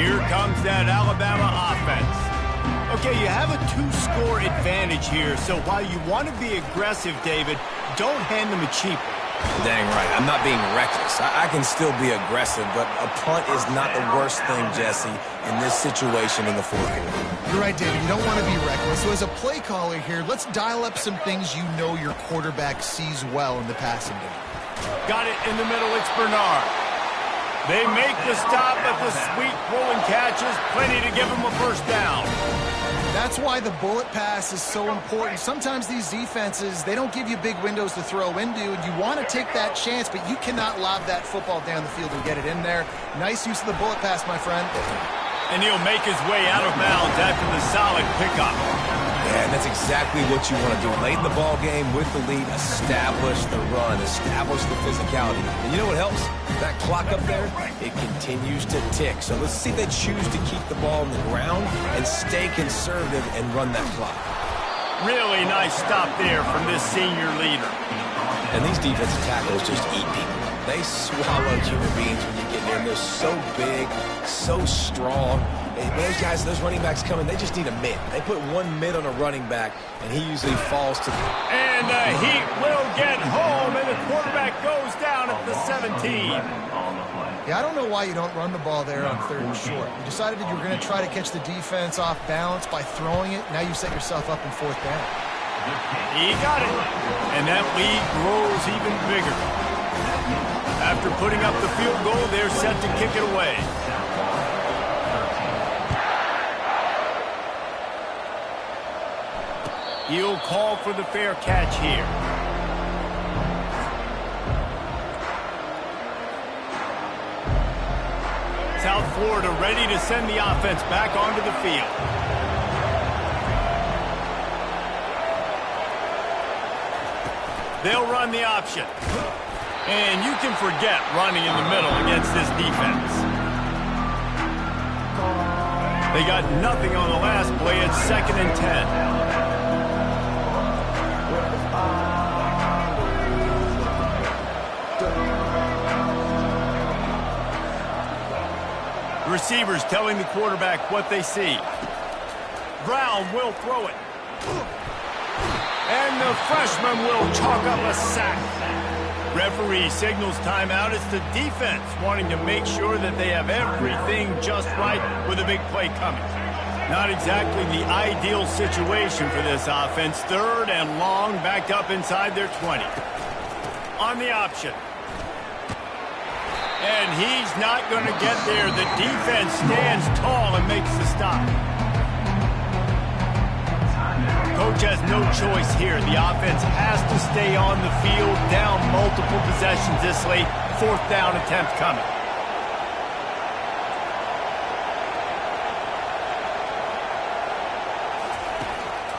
Here comes that Alabama offense. Okay, you have a 2-score advantage here, so while you want to be aggressive, David, don't hand them a cheap one. Dang right. I'm not being reckless. I can still be aggressive, but a punt is not the worst thing, Jesse, in this situation in the fourth quarter. You're right, David. You don't want to be reckless. So as a play caller here, let's dial up some things you know your quarterback sees well in the passing game. Got it in the middle. It's Bernard. They make the stop, but the sweet pulling catches, plenty to give them a first down. That's why the bullet pass is so important. Sometimes these defenses, they don't give you big windows to throw into, and you want to take that chance, but you cannot lob that football down the field and get it in there. Nice use of the bullet pass, my friend. And he'll make his way out of bounds after the solid pickup. Yeah, and that's exactly what you want to do. Late in the ball game with the lead, establish the run, establish the physicality. And you know what helps? That clock up there, it continues to tick. So let's see if they choose to keep the ball on the ground and stay conservative and run that clock. Really nice stop there from this senior leader. And these defensive tackles just eat people. They swallow human beings when you get near them. They're so big, so strong. And when those guys, those running backs come in, they just need a mid. They put one mid on a running back, and he usually falls to the... And the Heat will get home, and the quarterback goes down at the 17. Yeah, I don't know why you don't run the ball there on 3rd and short. You decided that you were going to try to catch the defense off balance by throwing it. Now you set yourself up in 4th down. He got it. And that lead grows even bigger. After putting up the field goal, they're set to kick it away. He'll call for the fair catch here. South Florida ready to send the offense back onto the field. They'll run the option. And you can forget running in the middle against this defense. They got nothing on the last play. It's 2nd and 10. Receivers telling the quarterback what they see. Brown will throw it. And the freshman will chalk up a sack. Referee signals timeout. It's the defense wanting to make sure that they have everything just right with a big play coming. Not exactly the ideal situation for this offense. 3rd and long, backed up inside their 20. On the option. And he's not going to get there. The defense stands tall and makes the stop. Coach has no choice here. The offense has to stay on the field, down multiple possessions this late. 4th down attempt coming.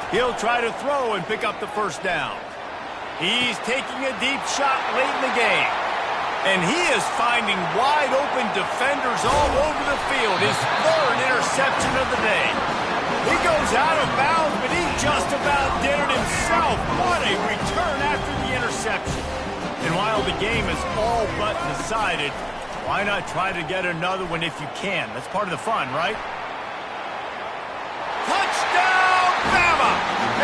He'll try to throw and pick up the first down. He's taking a deep shot late in the game. And he is finding wide-open defenders all over the field. His 3rd interception of the day. He goes out of bounds, but he just about did it himself. What a return after the interception. And while the game is all but decided, why not try to get another one if you can? That's part of the fun, right? Touchdown, Bama!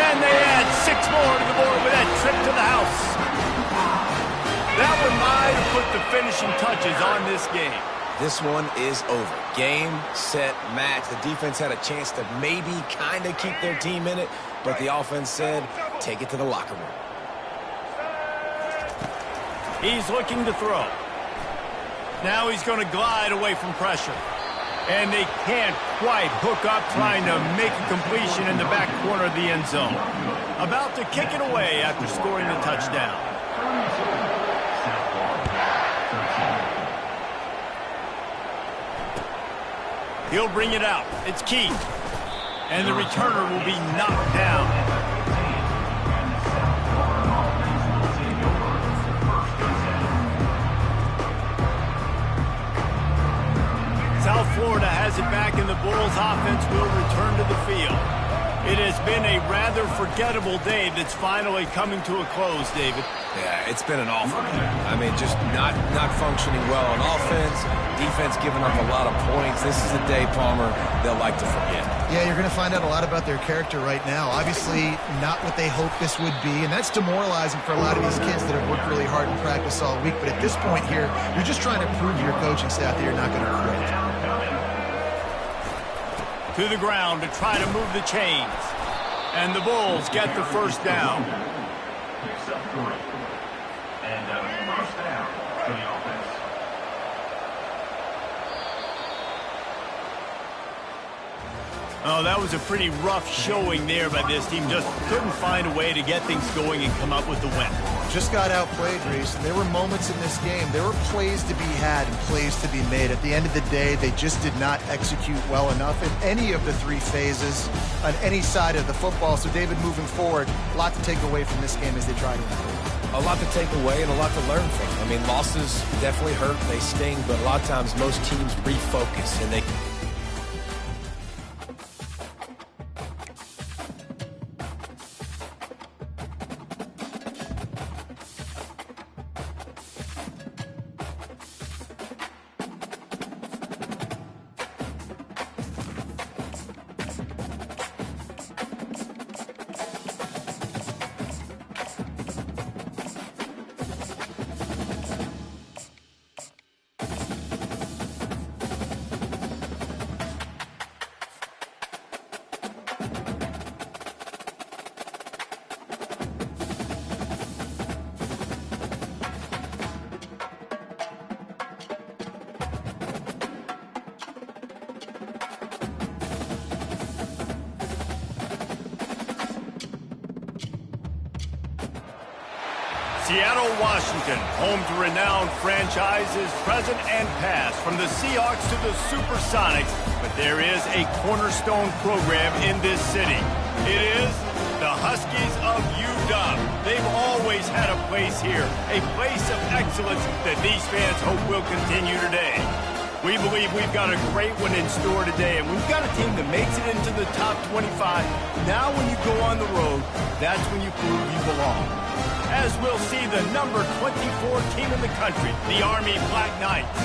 And they add 6 more to the board with that trip to the house. That one might have put the finishing touches on this game. This one is over. Game, set, match. The defense had a chance to maybe kind of keep their team in it, but the offense said, take it to the locker room. He's looking to throw. Now he's going to glide away from pressure. And they can't quite hook up, trying to make a completion in the back corner of the end zone. About to kick it away after scoring the touchdown. He'll bring it out. It's Keith. And the returner will be knocked down. South Florida has it back, and the Bulls offense will return to the field. It has been a rather forgettable day that's finally coming to a close, David. Yeah, it's been an awful day. I mean, just not functioning well on offense, defense giving up a lot of points. This is a day, Palmer, they'll like to forget. Yeah, you're going to find out a lot about their character right now. Obviously, not what they hoped this would be, and that's demoralizing for a lot of these kids that have worked really hard in practice all week. But at this point here, you're just trying to prove to your coaching staff that you're not going to quit. To the ground to try to move the chains. And the Bulls get the first down. Picks up 3. And first down for the offense. Oh, that was a pretty rough showing there by this team. Just couldn't find a way to get things going and come up with the win. Just got outplayed, Reese. There were moments in this game. There were plays to be had and plays to be made. At the end of the day, they just did not execute well enough in any of the 3 phases on any side of the football. So, David, moving forward, a lot to take away from this game as they try to improve. A lot to take away and a lot to learn from. I mean, losses definitely hurt, they sting, but a lot of times most teams refocus and they... Seattle, Washington, home to renowned franchises, present and past, from the Seahawks to the Supersonics. But there is a cornerstone program in this city. It is the Huskies of UW. They've always had a place here, a place of excellence that these fans hope will continue today. We believe we've got a great one in store today, and we've got a team that makes it into the top 25. Now when you go on the road, that's when you prove you belong. As we'll see the number 24 team in the country, the Army Black Knights,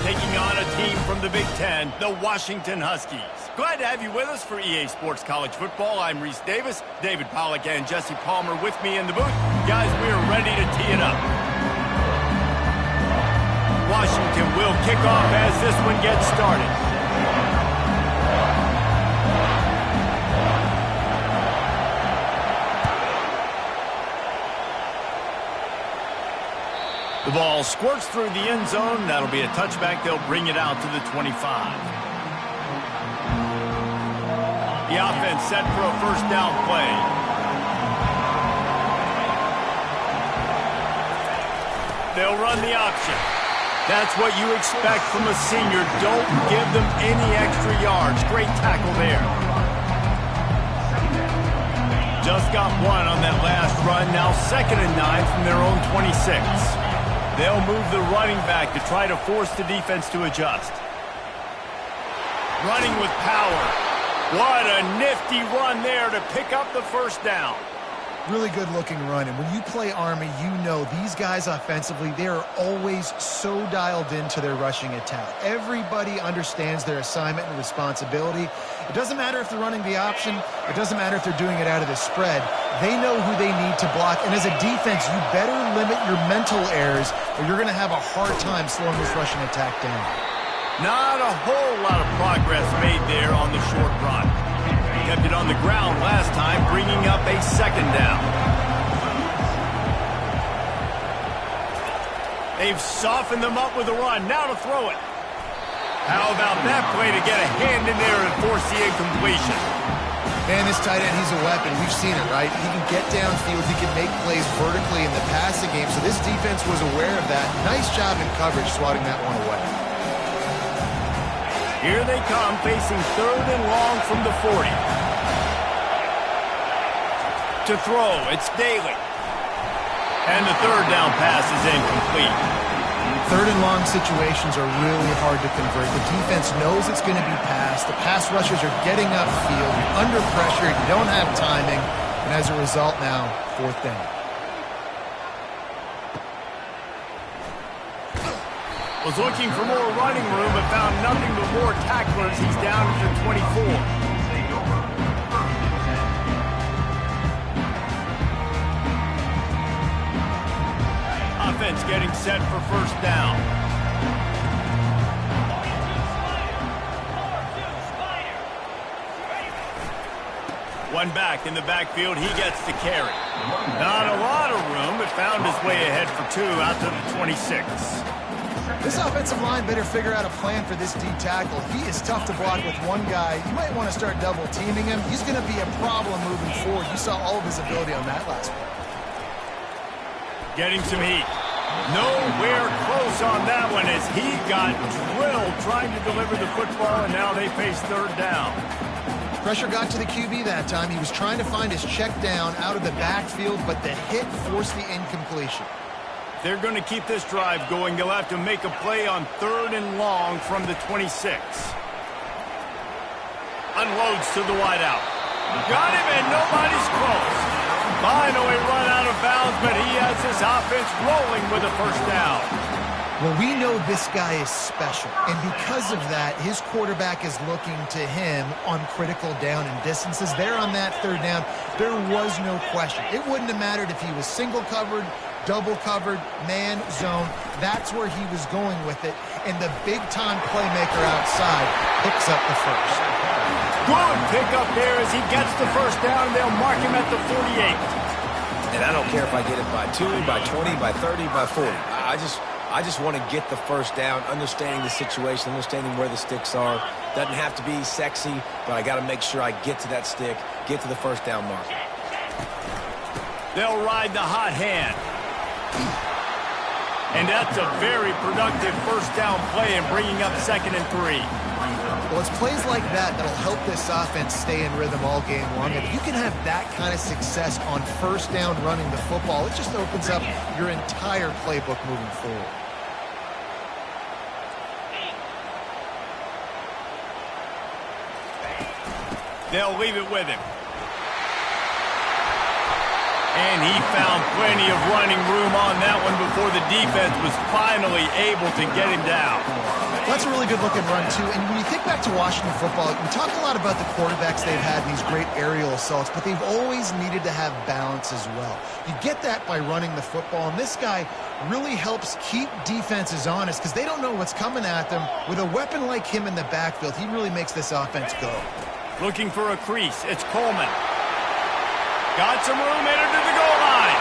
taking on a team from the Big Ten, the Washington Huskies. Glad to have you with us for EA Sports College Football. I'm Reese Davis, David Pollack, and Jesse Palmer with me in the booth. Guys, we are ready to tee it up. Washington will kick off as this one gets started. The ball squirts through the end zone. That'll be a touchback. They'll bring it out to the 25. The offense set for a first down play. They'll run the option. That's what you expect from a senior. Don't give them any extra yards. Great tackle there. Just got one on that last run. Now 2nd and 9 from their own 26. They'll move the running back to try to force the defense to adjust. Running with power. What a nifty run there to pick up the first down. Really good-looking run, and when you play Army, you know these guys offensively, they are always so dialed into their rushing attack. Everybody understands their assignment and responsibility. It doesn't matter if they're running the option. It doesn't matter if they're doing it out of the spread. They know who they need to block, and as a defense, you better limit your mental errors, or you're going to have a hard time slowing this rushing attack down. Not a whole lot of progress made there on the short run. Kept it on the ground last time, bringing up a 2nd down. They've softened them up with a run. Now to throw it. How about that play to get a hand in there and force the incompletion? Man, this tight end, he's a weapon. We've seen it, right? He can get downfield. He can make plays vertically in the passing game. So this defense was aware of that. Nice job in coverage swatting that one away. Here they come, facing 3rd and long from the 40. To throw, it's Daly. And the 3rd down pass is incomplete. Third and long situations are really hard to convert. The defense knows it's going to be passed. The pass rushers are getting upfield. You're under pressure. You don't have timing. And as a result now, fourth down. Was looking for more running room, but found nothing but more tacklers. He's down to the 24. Offense getting set for first down. One back in the backfield. He gets the carry. Not a lot of room, but found his way ahead for two out to the 26. This offensive line better figure out a plan for this D tackle. He is tough to block with one guy. You might want to start double teaming him. He's going to be a problem moving forward. You saw all of his ability on that last one. Getting some heat. Nowhere close on that one as he got drilled trying to deliver the football, and now they face third down. Pressure got to the QB that time. He was trying to find his check down out of the backfield, but the hit forced the incompletion. They're going to keep this drive going. They'll have to make a play on third and long from the 26. Unloads to the wideout. Got him, and nobody's close. Finally run out of bounds, but he has his offense rolling with a first down. Well, we know this guy is special, and because of that, his quarterback is looking to him on critical down and distances. There on that third down, there was no question. It wouldn't have mattered if he was single covered, double covered, man, zone. That's where he was going with it, and the big-time playmaker outside picks up the first. Good pickup there as he gets the first down, and they'll mark him at the 48. And I don't care if I get it by 2, by 20, by 30, by 40. I just want to get the first down, understanding the situation, understanding where the sticks are. Doesn't have to be sexy, but I got to make sure I get to that stick, get to the first down mark. They'll ride the hot hand. And that's a very productive first down play and bringing up 2nd and 3. Well, it's plays like that that'll help this offense stay in rhythm all game long. If you can have that kind of success on first down running the football, it just opens up your entire playbook moving forward. They'll leave it with him. And he found plenty of running room on that one before the defense was finally able to get him down. That's a really good-looking run, too. And when you think back to Washington football, we talk a lot about the quarterbacks they've had in these great aerial assaults, but they've always needed to have balance as well. You get that by running the football, and this guy really helps keep defenses honest because they don't know what's coming at them. With a weapon like him in the backfield, he really makes this offense go. Looking for a crease. It's Coleman. Got some room, entered to the goal line.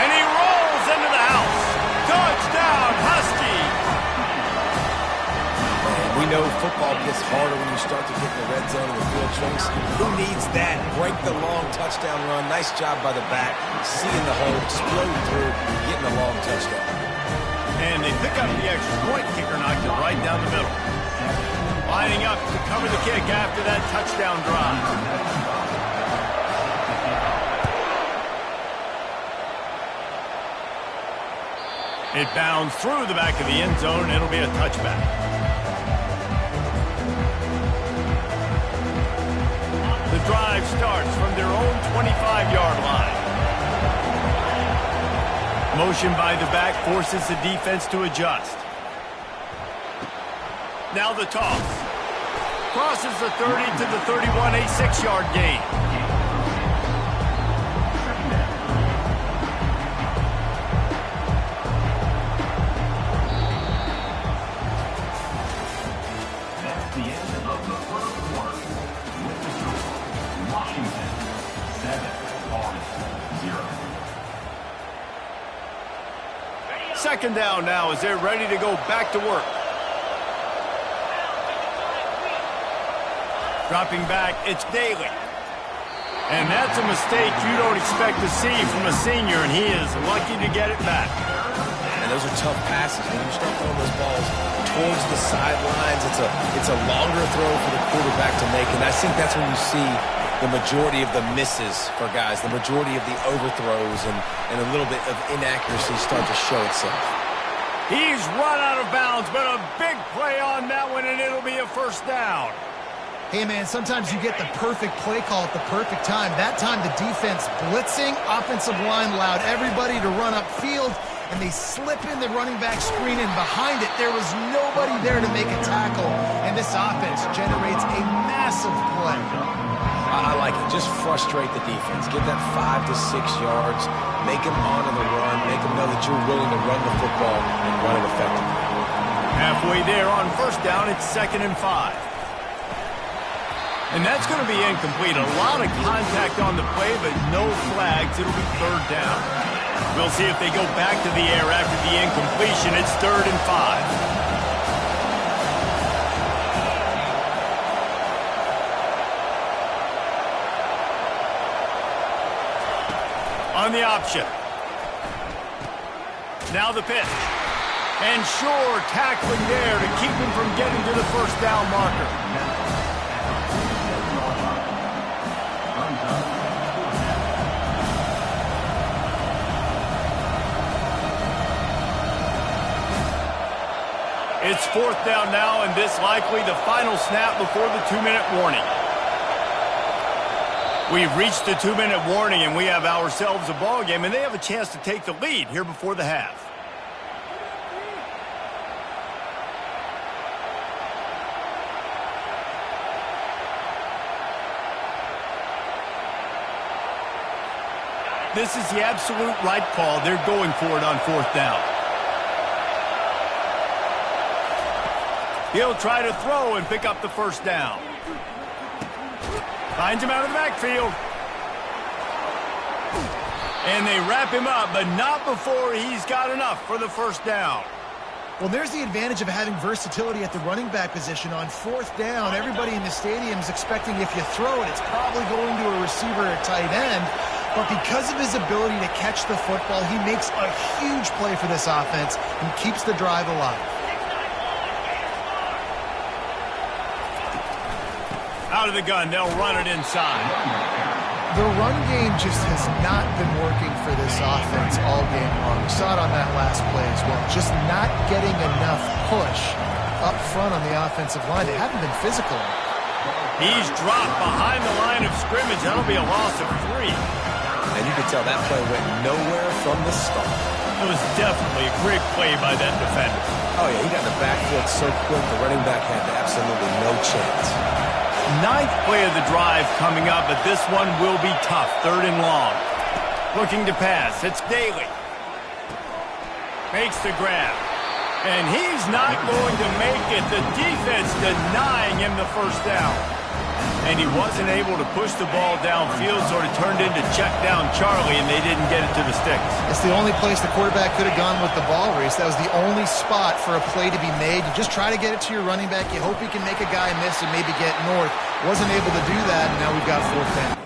And he rolls into the house. Touchdown, Husky. We know football gets harder when you start to get in the red zone and the field shrinks. Who needs that? Break the long touchdown run. Nice job by the back. Seeing the hole, explode through, getting a long touchdown. And they pick up the extra point. Kicker knocked it right down the middle. Lining up to cover the kick after that touchdown drive. It bounds through the back of the end zone, and it'll be a touchback. The drive starts from their own 25-yard line. Motion by the back forces the defense to adjust. Now the toss. Crosses the 30 to the 31, a 6-yard gain. That's the end of the first quarter. With the score, Washington 7, Oregon 0. Second down now as they're ready to go back to work. Dropping back, it's Daly. And that's a mistake you don't expect to see from a senior, and he is lucky to get it back. And those are tough passes. When you start throwing those balls towards the sidelines, it's a longer throw for the quarterback to make. And I think that's when you see the majority of the misses for guys, the majority of the overthrows and a little bit of inaccuracy start to show itself. He's run out of bounds, but a big play on that one, and it'll be a first down. Hey, man, sometimes you get the perfect play call at the perfect time. That time the defense blitzing, offensive line allowed everybody to run upfield, and they slip in the running back screen, and behind it, there was nobody there to make a tackle, and this offense generates a massive play. I like it. Just frustrate the defense. Get that 5 to 6 yards. Make them honor the run. Make them know that you're willing to run the football and run it effectively. Halfway there on first down, it's 2nd and 5. And that's going to be incomplete. A lot of contact on the play, but no flags. It'll be 3rd down. We'll see if they go back to the air after the incompletion. It's 3rd and 5. On the option. Now the pitch. And Shore tackling there to keep him from getting to the first down marker. It's 4th down now, and this likely the final snap before the 2-minute warning. We've reached the 2-minute warning, and we have ourselves a ball game, and they have a chance to take the lead here before the half. This is the absolute right call. They're going for it on 4th down. He'll try to throw and pick up the first down. Finds him out of the backfield. And they wrap him up, but not before he's got enough for the first down. Well, there's the advantage of having versatility at the running back position. On 4th down, everybody in the stadium is expecting if you throw it, it's probably going to a receiver or tight end. But because of his ability to catch the football, he makes a huge play for this offense and keeps the drive alive. Out of the gun, they'll run it inside. The run game just has not been working for this offense all game long. We saw it on that last play as well. Just not getting enough push up front on the offensive line. They haven't been physical. He's dropped behind the line of scrimmage. That'll be a loss of 3. And you can tell that play went nowhere from the start. It was definitely a great play by that defender. Oh, yeah, he got in the backfield so quick, the running back had absolutely no chance. 9th play of the drive coming up, but this one will be tough. 3rd and long. Looking to pass. It's Daly. Makes the grab. And he's not going to make it. The defense denying him the first down. And he wasn't able to push the ball downfield, so it turned into check down Charlie, and they didn't get it to the sticks. It's the only place the quarterback could have gone with the ball race. That was the only spot for a play to be made. You just try to get it to your running back. You hope he can make a guy miss and maybe get north. Wasn't able to do that, and now we've got 4th down.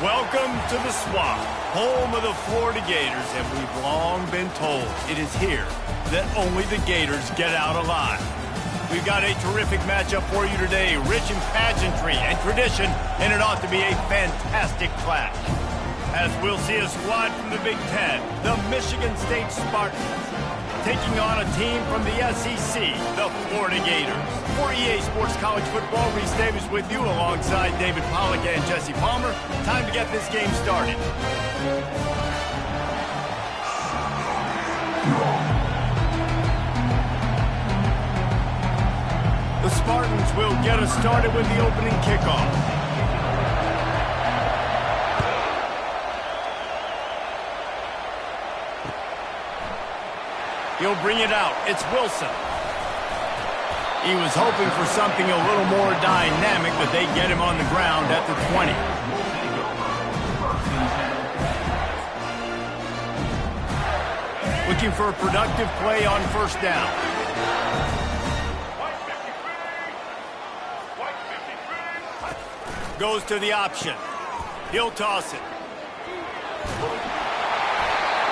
Welcome to the Swamp, home of the Florida Gators, and we've long been told it is here that only the Gators get out alive. We've got a terrific matchup for you today, rich in pageantry and tradition, and it ought to be a fantastic clash. As we'll see a squad from the Big Ten, the Michigan State Spartans, taking on a team from the SEC, the Florida Gators. For EA Sports College Football, Reese Davis with you alongside David Pollack and Jesse Palmer. Time to get this game started. Spartans will get us started with the opening kickoff. He'll bring it out. It's Wilson. He was hoping for something a little more dynamic, but they get him on the ground at the 20. Looking for a productive play on first down. Goes to the option. He'll toss it.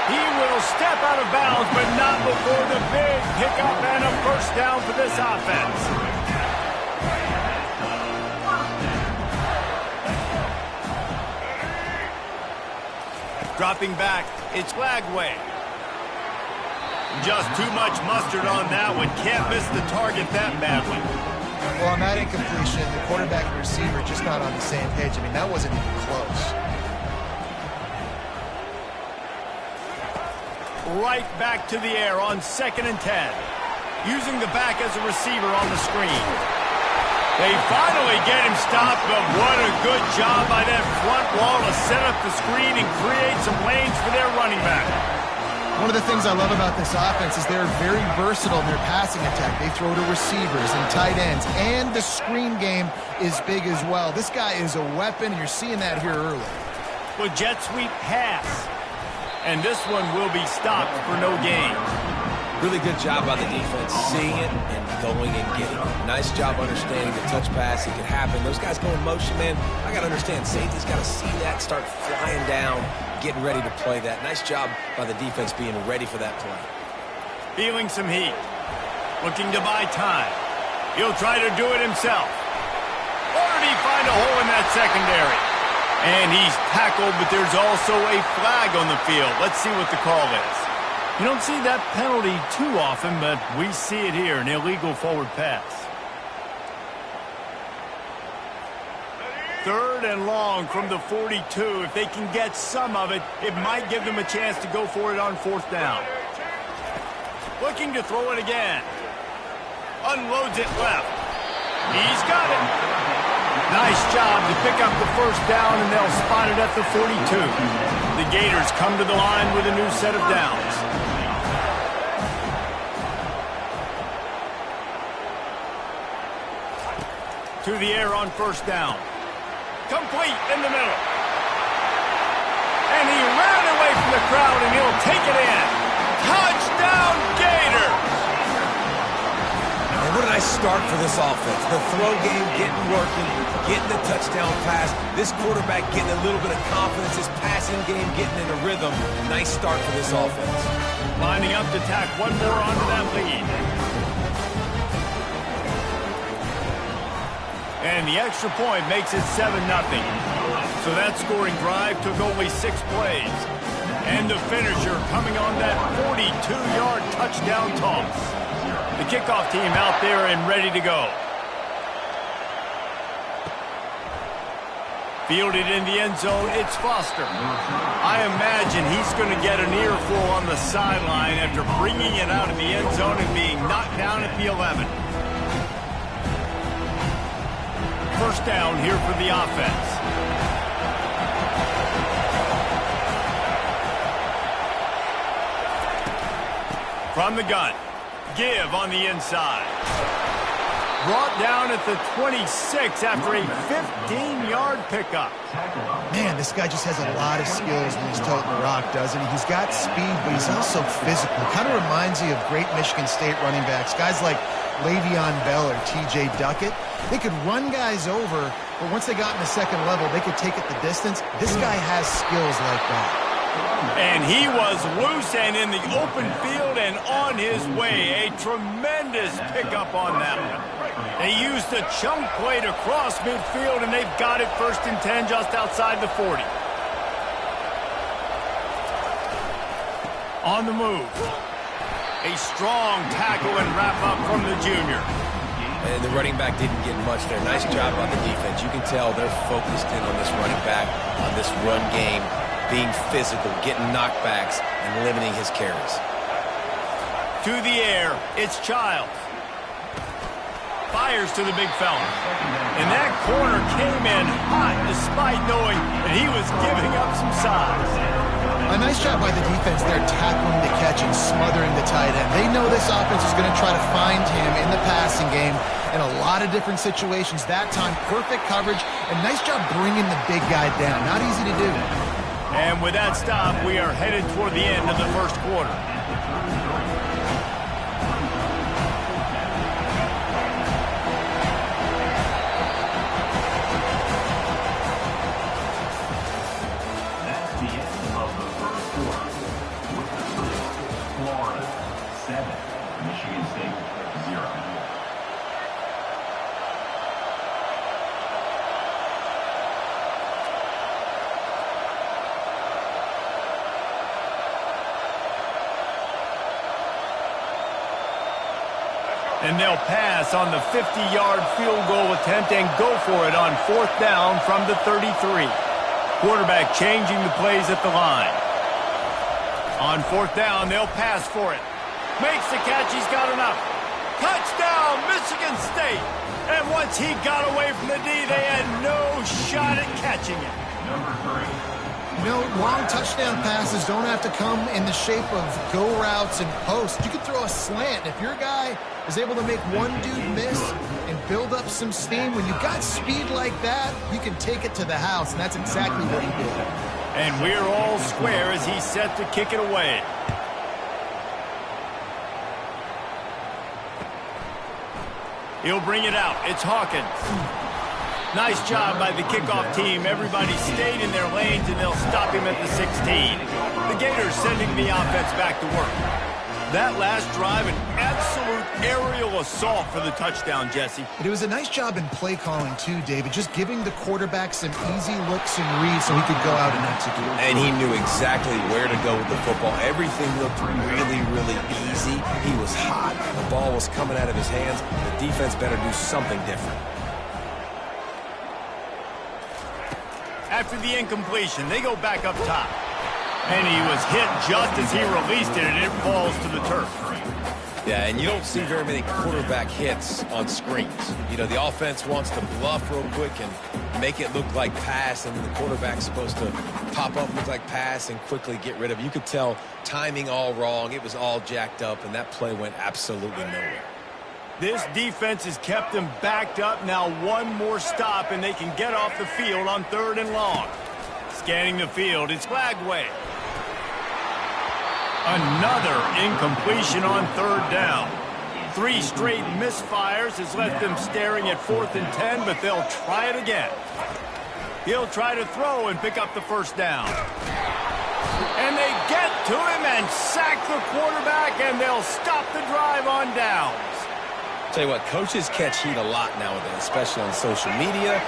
He will step out of bounds, but not before the big pickup and a first down for this offense. Dropping back, it's Lagway. Just too much mustard on that one. Can't miss the target that badly. Well, on that incompletion, the quarterback and receiver just not on the same page. I mean, that wasn't even close. Right back to the air on 2nd and 10. Using the back as a receiver on the screen. They finally get him stopped, but what a good job by that front wall to set up the screen and create some lanes for their running back. One of the things I love about this offense is they're very versatile in their passing attack. They throw to receivers and tight ends, and the screen game is big as well. This guy is a weapon, and you're seeing that here early. Well, jet sweep pass. And this one will be stopped for no gain. Really good job by the defense, seeing it and going and getting it. Nice job understanding the touch pass. It could happen. Those guys go in motion, man. I got to understand, safety's got to see that, start flying down, getting ready to play that. Nice job by the defense being ready for that play. Feeling some heat. Looking to buy time. He'll try to do it himself. Or did he find a hole in that secondary? And he's tackled, but there's also a flag on the field. Let's see what the call is. You don't see that penalty too often, but we see it here, an illegal forward pass. 3rd and long from the 42. If they can get some of it, it might give them a chance to go for it on 4th down. Looking to throw it again. Unloads it left. He's got it. Nice job to pick up the first down, and they'll spot it at the 42. The Gators come to the line with a new set of downs. To the air on first down. Complete in the middle. And he ran away from the crowd, and he'll take it in. Touchdown, Gators! And what a nice start for this offense. The throw game getting working, getting the touchdown pass. This quarterback getting a little bit of confidence. His passing game getting in a rhythm. Nice start for this offense. Lining up to tack one more onto that lead. And the extra point makes it 7-0. So that scoring drive took only 6 plays. And the finisher coming on that 42-yard touchdown toss. The kickoff team out there and ready to go. Fielded in the end zone, it's Foster. I imagine he's going to get an earful on the sideline after bringing it out of the end zone and being knocked down at the 11. First down here for the offense. From the gun. Give on the inside. Brought down at the 26 after a 15-yard pickup. Man, this guy just has a lot of skills when he's toting the rock, doesn't he? He's got speed, but he's also physical. Kind of reminds you of great Michigan State running backs. Guys like Le'Veon Bell or T.J. Duckett. They could run guys over, but once they got in the second level, they could take it the distance. This guy has skills like that. And he was loose and in the open field and on his way. A tremendous pickup on that one. They used a chunk play to cross midfield, and they've got it 1st and 10 just outside the 40. On the move. A strong tackle and wrap-up from the junior. And the running back didn't get much there. Nice job on the defense. You can tell they're focused in on this running back, on this run game, being physical, getting knockbacks, and limiting his carries. To the air, it's Childs. fires to the big fella. And that corner came in hot despite knowing that he was giving up some size. A nice job by the defense there, tackling the catch and smothering the tight end. They know this offense is going to try to find him in the passing game in a lot of different situations. That time, perfect coverage, and nice job bringing the big guy down. Not easy to do. And with that stop, we are headed toward the end of the first quarter. And they'll pass on the 50-yard field goal attempt and go for it on 4th down from the 33. Quarterback changing the plays at the line. On 4th down, they'll pass for it. Makes the catch, he's got enough. Touchdown, Michigan State! And once he got away from the D, they had no shot at catching it. Number 3. You know, long touchdown passes don't have to come in the shape of go routes and posts. You can throw a slant. If your guy is able to make one dude miss and build up some steam, when you got speed like that, you can take it to the house, and that's exactly what he did. And we're all square as he's set to kick it away. He'll bring it out. It's Hawkins. Nice job by the kickoff team. Everybody stayed in their lanes, and they'll stop him at the 16. The Gators sending the offense back to work. That last drive, an absolute aerial assault for the touchdown, Jesse. But it was a nice job in play calling, too, David, just giving the quarterback some easy looks and reads so he could go out and execute. And he knew exactly where to go with the football. Everything looked really, really easy. He was hot. The ball was coming out of his hands. The defense better do something different. After the incompletion, they go back up top. And he was hit just as he released it, and it falls to the turf. Yeah, and you don't see very many quarterback hits on screens. You know, the offense wants to bluff real quick and make it look like pass, and the quarterback's supposed to pop up, look like pass, and quickly get rid of it. You could tell timing all wrong. It was all jacked up, and that play went absolutely nowhere. This defense has kept them backed up. Now one more stop, and they can get off the field on 3rd and long. Scanning the field, it's Flagway. Another incompletion on 3rd down. 3 straight misfires has left them staring at 4th and 10, but they'll try it again. He'll try to throw and pick up the 1st down. And they get to him and sack the quarterback, and they'll stop the drive on downs. Tell you what, coaches catch heat a lot nowadays, especially on social media.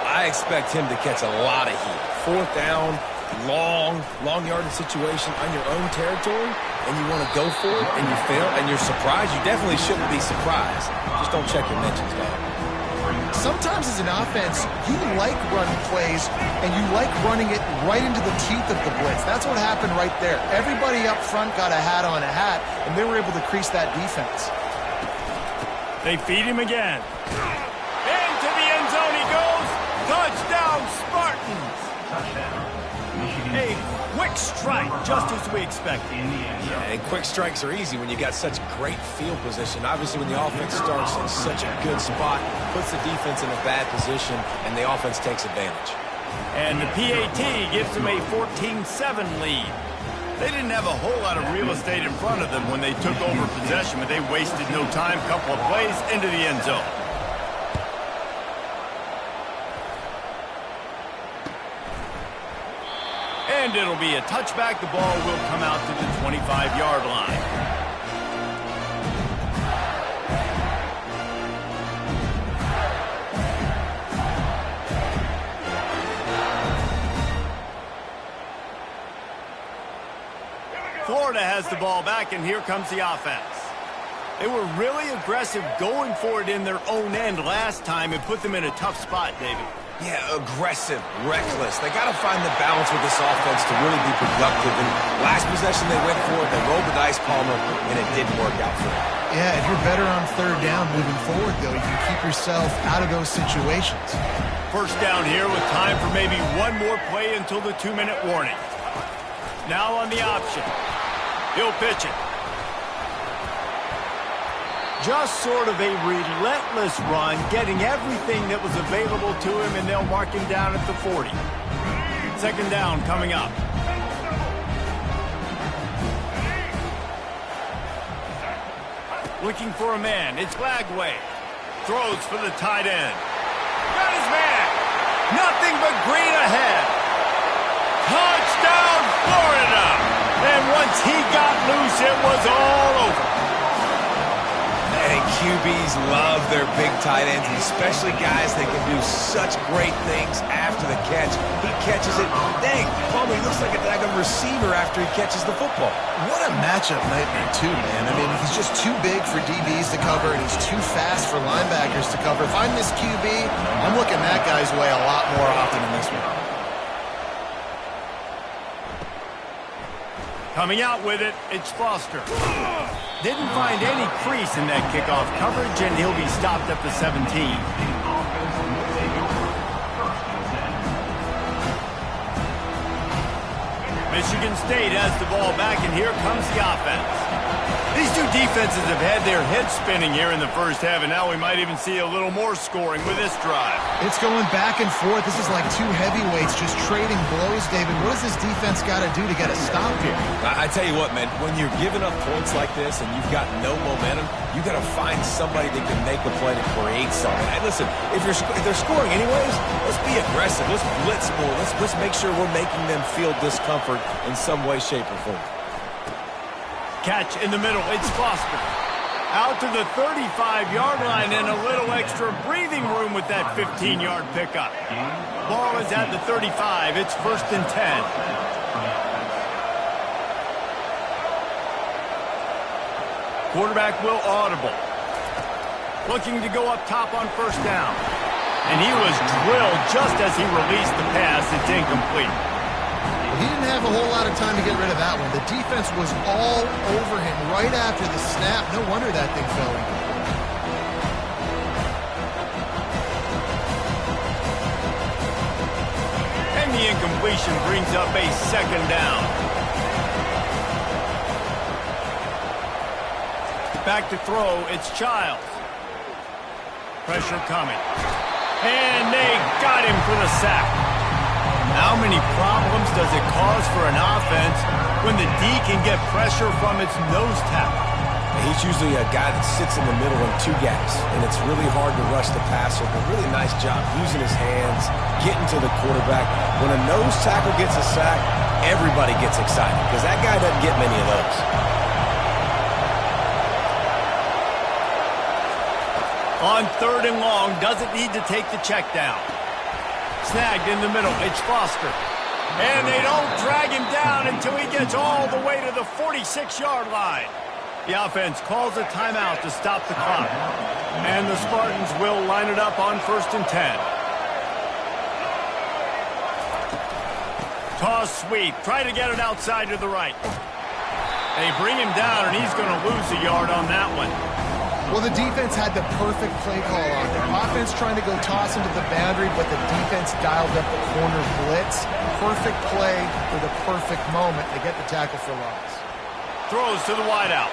I expect him to catch a lot of heat. 4th down, long yardage situation on your own territory, and you want to go for it, and you fail, and you're surprised. You definitely shouldn't be surprised. Just don't check your mentions, dog. Sometimes as an offense, you like run plays, and you like running it right into the teeth of the blitz. That's what happened right there. Everybody up front got a hat on a hat, and they were able to crease that defense. They feed him again. Into the end zone he goes. Touchdown, Spartans. A quick strike, just as we expected. Yeah, and quick strikes are easy when you got such great field position. Obviously, when the offense starts in such a good spot, puts the defense in a bad position, and the offense takes advantage. And the PAT gives them a 14-7 lead. They didn't have a whole lot of real estate in front of them when they took over possession, but they wasted no time. Couple of plays into the end zone. And it'll be a touchback. The ball will come out to the 25-yard line. Florida has the ball back, and here comes the offense. They were really aggressive going for it in their own end last time. It put them in a tough spot, David. Yeah, aggressive, reckless. They got to find the balance with this offense to really be productive. And last possession they went for it, they rolled the dice, Palmer, and it didn't work out for them. Yeah, if you're better on third down moving forward, though, you can keep yourself out of those situations. First down here with time for maybe one more play until the 2-minute warning. Now on the option. He'll pitch it. Just sort of a relentless run, getting everything that was available to him, and they'll mark him down at the 40. Second down coming up. Looking for a man. It's Lagway. Throws for the tight end. Got his man. Nothing but green ahead. Touchdown, Florida. And once he got loose, it was all over. And QBs love their big tight ends, and especially guys that can do such great things after the catch. He catches it. Dang, Palmer, he looks like a daggum receiver after he catches the football. What a matchup nightmare, too, man. I mean, he's just too big for DBs to cover, and he's too fast for linebackers to cover. If I'm this QB, I'm looking that guy's way a lot more often than this one. Coming out with it, it's Foster. Didn't find any crease in that kickoff coverage, and he'll be stopped at the 17. Michigan State has the ball back, and here comes the offense. These two defenses have had their heads spinning here in the first half, and now we might even see a little more scoring with this drive. It's going back and forth. This is like two heavyweights just trading blows, David. What does this defense got to do to get a stop here? I tell you what, man, when you're giving up points like this and you've got no momentum, you got to find somebody that can make a play to create something. Hey, listen, if they're scoring anyways, let's be aggressive. Let's blitz more. Let's make sure we're making them feel discomfort in some way, shape, or form. Catch in the middle. It's Foster. Out to the 35-yard line and a little extra breathing room with that 15-yard pickup. Ball is at the 35. It's 1st and 10. Quarterback will audible. Looking to go up top on first down. And he was drilled just as he released the pass. It's incomplete. He didn't have a whole lot of time to get rid of that one. The defense was all over him right after the snap. No wonder that thing fell in. And the incompletion brings up a second down. Back to throw, it's Childs. Pressure coming. And they got him for the sack. How many problems does it cause for an offense when the D can get pressure from its nose tackle? He's usually a guy that sits in the middle in two gaps, and it's really hard to rush the passer, but really nice job using his hands, getting to the quarterback. When a nose tackle gets a sack, everybody gets excited because that guy doesn't get many of those. On 3rd and long, doesn't need to take the check down. Snagged in the middle, it's Foster. And they don't drag him down until he gets all the way to the 46-yard line. The offense calls a timeout to stop the clock. And the Spartans will line it up on 1st and 10. Toss sweep, try to get it outside to the right. They bring him down, and he's going to lose a yard on that one. Well, the defense had the perfect play call on there. Offense trying to go toss him to the boundary, but the defense dialed up the corner blitz. Perfect play for the perfect moment. They get the tackle for loss. Throws to the wideout.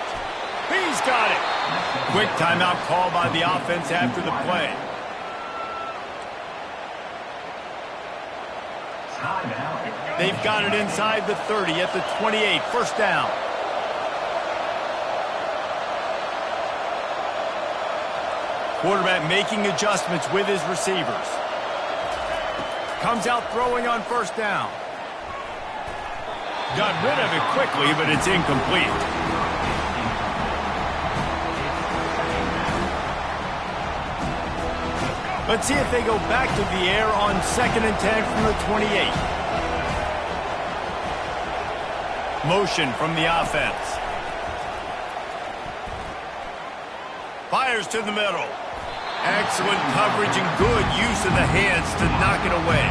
He's got it. Quick timeout call by the offense after the play. They've got it inside the 30 at the 28. First down. Quarterback making adjustments with his receivers. Comes out throwing on first down. Got rid of it quickly, but it's incomplete. Let's see if they go back to the air on 2nd and 10 from the 28. Motion from the offense. Fires to the middle. Excellent coverage and good use of the hands to knock it away.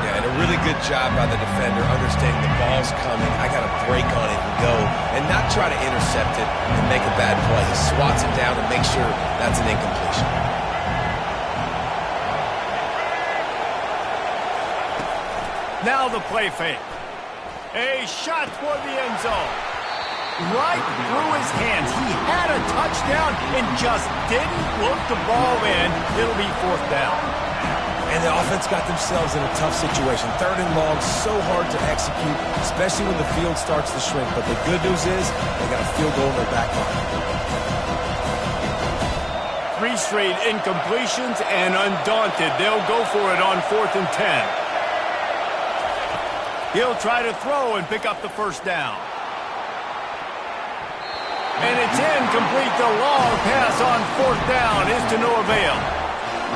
Yeah, and a really good job by the defender understanding the ball's coming. I got to break on it and go and not try to intercept it and make a bad play. He swats it down to make sure that's an incompletion. Now the play fake. A shot toward the end zone. Right through his hands. He had a touchdown and just didn't look the ball in. It'll be 4th down. And the offense got themselves in a tough situation. 3rd and long, so hard to execute, especially when the field starts to shrink. But the good news is they got a field goal in their back pocket. 3 straight incompletions, and undaunted, they'll go for it on 4th and 10. He'll try to throw and pick up the 1st down. And it's incomplete. The long pass on 4th down is to no avail.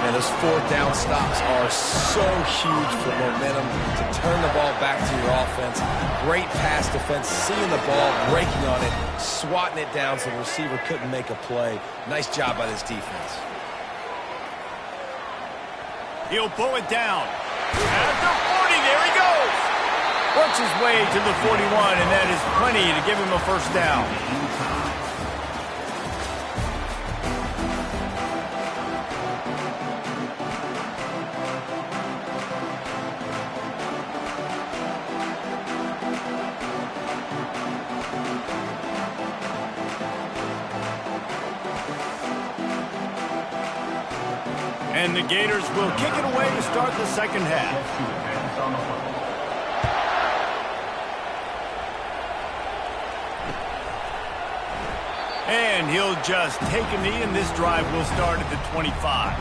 Man, those 4th down stops are so huge for momentum to turn the ball back to your offense. Great pass defense, seeing the ball, breaking on it, swatting it down so the receiver couldn't make a play. Nice job by this defense. He'll pull it down. At the 40, there he goes. Works his way to the 41, and that is plenty to give him a 1st down. And the Gators will kick it away to start the 2nd half. And he'll just take a knee, and this drive will start at the 25.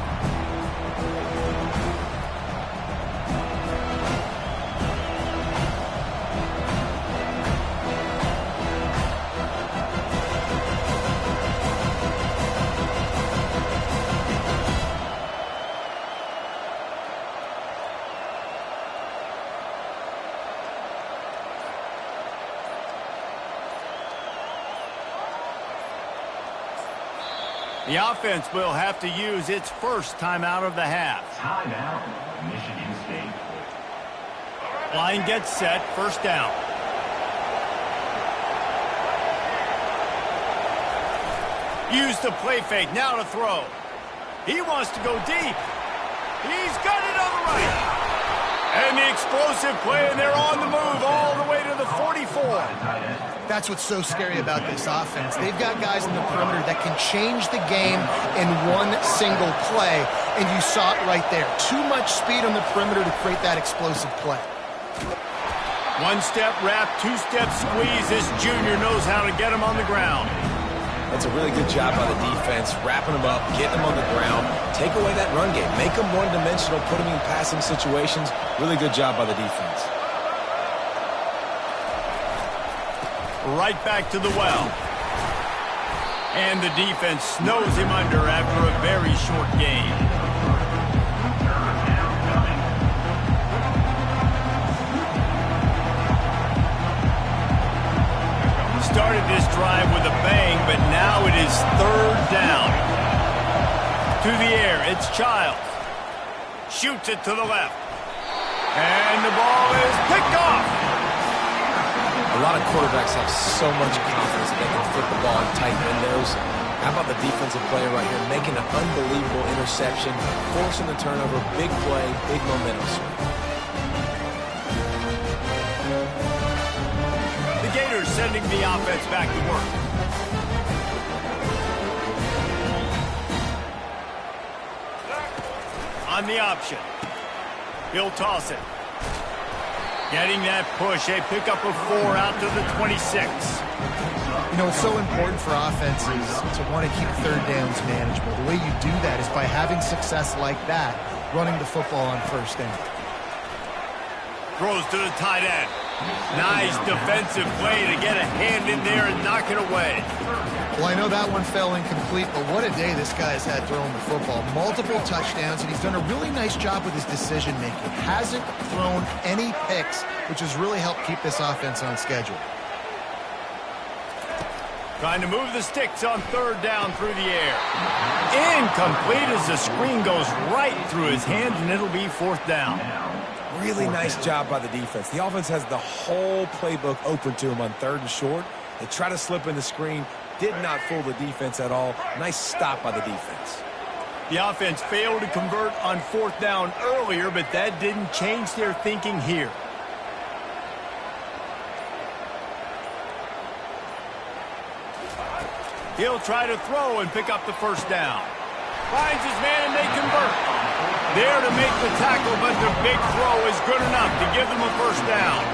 The offense will have to use its 1st timeout of the half. Timeout, Michigan State. Line gets set, 1st down. Use the play fake, now to throw. He wants to go deep. He's got it on the right. And the explosive play, and they're on the move all the way to the 44. That's what's so scary about this offense. They've got guys in the perimeter that can change the game in one single play, and you saw it right there. Too much speed on the perimeter to create that explosive play. 1-step wrap, 2-step squeeze. This junior knows how to get him on the ground. That's a really good job by the defense, wrapping them up, getting them on the ground, take away that run game, make them one-dimensional, put them in passing situations. Really good job by the defense. Right back to the well. And the defense snows him under after a very short game. Started this drive with a bang, but now it is 3rd down. To the air, it's Childs. Shoots it to the left. And the ball is picked off. A lot of quarterbacks have so much confidence that they can flip the ball in tight windows. How about the defensive player right here making an unbelievable interception, forcing the turnover, big play, big momentum swing. The Gators sending the offense back to work. On the option. He'll toss it. Getting that push, a pickup of 4 out to the 26. You know, it's so important for offenses to want to keep 3rd downs manageable. The way you do that is by having success like that, running the football on 1st down. Throws to the tight end. Nice defensive play to get a hand in there and knock it away. Well, I know that one fell incomplete, but what a day this guy has had throwing the football. Multiple touchdowns, and he's done a really nice job with his decision-making. Hasn't thrown any picks, which has really helped keep this offense on schedule. Trying to move the sticks on third down through the air. Incomplete as the screen goes right through his hands, and it'll be fourth down. Really nice job by the defense. The offense has the whole playbook open to him on third and short. They try to slip in the screen. Did not fool the defense at all. Nice stop by the defense. The offense failed to convert on fourth down earlier, but that didn't change their thinking here. He'll try to throw and pick up the first down. Finds his man and they convert. There to make the tackle, but the big throw is good enough to give them a first down.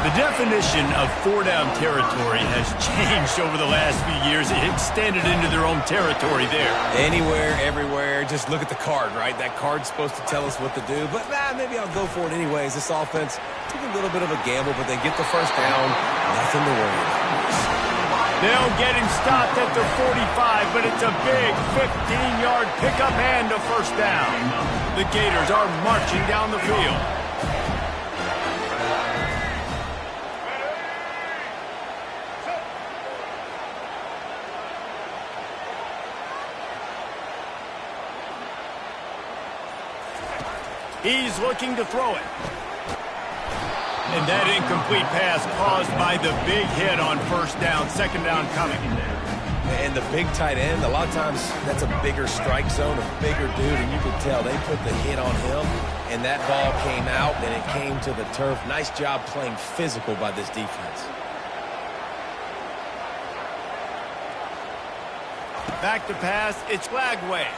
The definition of four-down territory has changed over the last few years. It extended into their own territory there. Anywhere, everywhere, just look at the card, right? That card's supposed to tell us what to do, but maybe I'll go for it anyways. This offense took a little bit of a gamble, but they get the first down. Nothing to worry about. They'll get him stopped at the 45, but it's a big 15-yard pickup and a first down. The Gators are marching down the field. He's looking to throw it. And that incomplete pass caused by the big hit on first down, second down coming. And the big tight end, a lot of times that's a bigger strike zone, a bigger dude, and you could tell they put the hit on him, and that ball came out, and it came to the turf. Nice job playing physical by this defense. Back to pass, it's Lagway.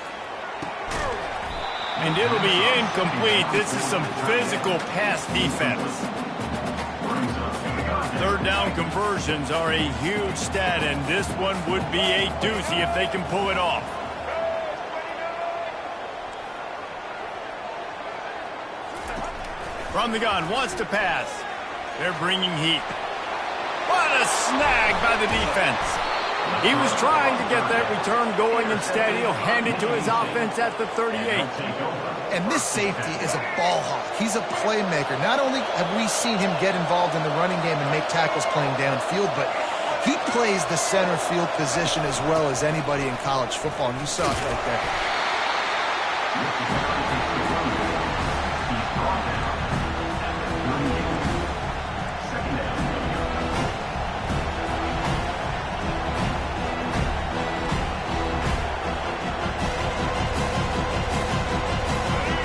And it'll be incomplete. This is some physical pass defense. Third down conversions are a huge stat, and this one would be a doozy if they can pull it off. From the gun, wants to pass. They're bringing heat. What a snag by the defense. He was trying to get that return going. Instead, he'll hand it to his offense at the 38. And this safety is a ball hawk. He's a playmaker. Not only have we seen him get involved in the running game and make tackles playing downfield, but he plays the center field position as well as anybody in college football, and you saw it right there.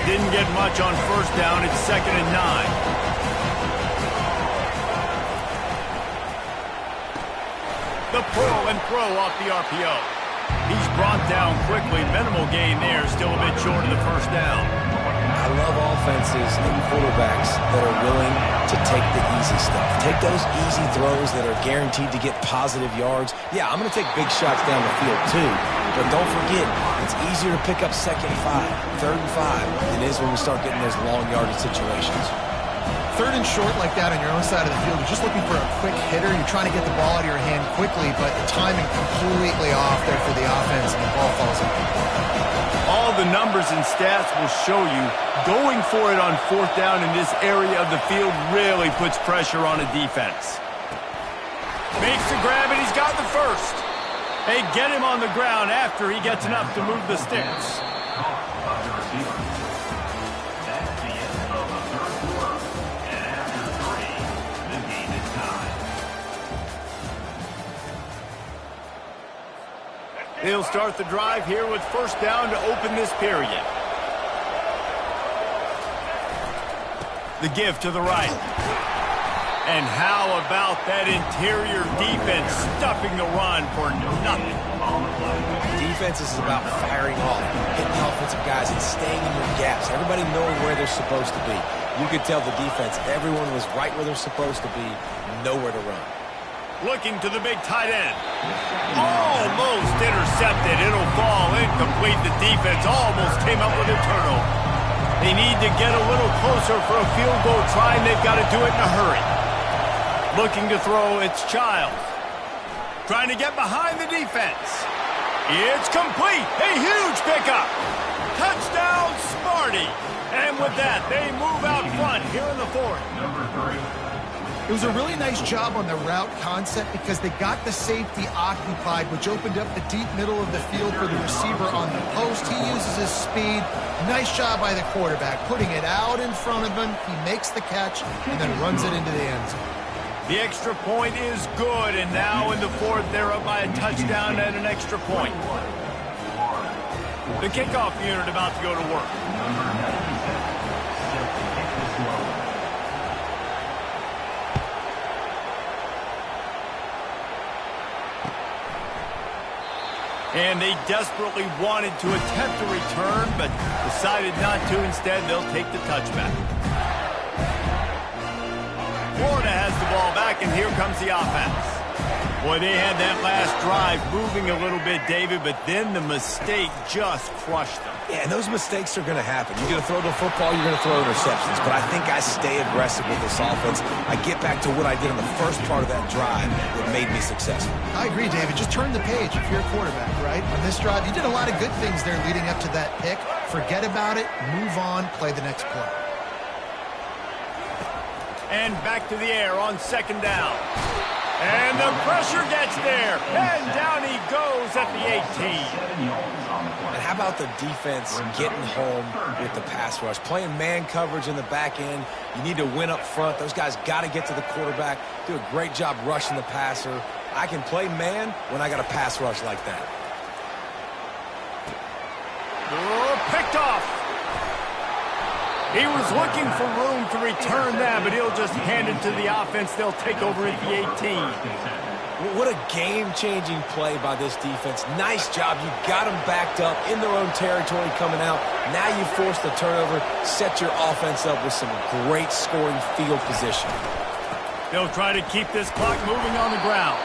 Didn't get much on first down. It's 2nd and 9. The pull and throw off the RPO. He's brought down quickly. Minimal gain there. Still a bit short of the first down. I love offenses and quarterbacks that are willing to take the easy stuff. Take those easy throws that are guaranteed to get positive yards. Yeah, I'm going to take big shots down the field too. But don't forget, it's easier to pick up 2nd and 5, 3rd and 5 than it is when we start getting those long yardage situations. Third and short like that on your own side of the field, you're just looking for a quick hitter. You're trying to get the ball out of your hand quickly, but the timing completely off there for the offense, and the ball falls in. All the numbers and stats will show you going for it on fourth down in this area of the field really puts pressure on a defense. Makes the grab, and he's got the first. They get him on the ground after he gets enough to move the sticks. They'll start the drive here with first down to open this period. The give to the right. And how about that interior defense stuffing the run for nothing? Defense is about firing off, hitting the offensive guys, and staying in their gaps. Everybody knowing where they're supposed to be. You could tell the defense, everyone was right where they're supposed to be, nowhere to run. Looking to the big tight end. Almost intercepted. It'll fall incomplete. The defense almost came up with a turnover. They need to get a little closer for a field goal try, and they've got to do it in a hurry. Looking to throw, it's Childs. Trying to get behind the defense. It's complete. A huge pickup. Touchdown, Smarty. And with that, they move out front here in the fourth. It was a really nice job on the route concept because they got the safety occupied, which opened up the deep middle of the field for the receiver on the post. He uses his speed. Nice job by the quarterback, putting it out in front of him. He makes the catch and then runs it into the end zone. The extra point is good, and now in the fourth, they're up by a touchdown and an extra point. The kickoff unit about to go to work. And they desperately wanted to attempt a return, but decided not to. Instead, they'll take the touchback. Florida has the ball back, and here comes the offense. Boy, they had that last drive moving a little bit, David, but then the mistake just crushed them. Yeah, and those mistakes are going to happen. You're going to throw the football, you're going to throw interceptions. But I think I stay aggressive with this offense. I get back to what I did in the first part of that drive that made me successful. I agree, David. Just turn the page if you're a quarterback, right? On this drive, you did a lot of good things there leading up to that pick. Forget about it, move on, play the next play. And back to the air on second down. And the pressure gets there. And down he goes at the 18. And how about the defense getting home with the pass rush? Playing man coverage in the back end. You need to win up front. Those guys got to get to the quarterback. Do a great job rushing the passer. I can play man when I got a pass rush like that. Oh, picked off. He was looking for room to return that, but he'll just hand it to the offense. They'll take over at the 18. What a game-changing play by this defense. Nice job. You got them backed up in their own territory coming out. Now you force the turnover, set your offense up with some great scoring field position. They'll try to keep this clock moving on the ground.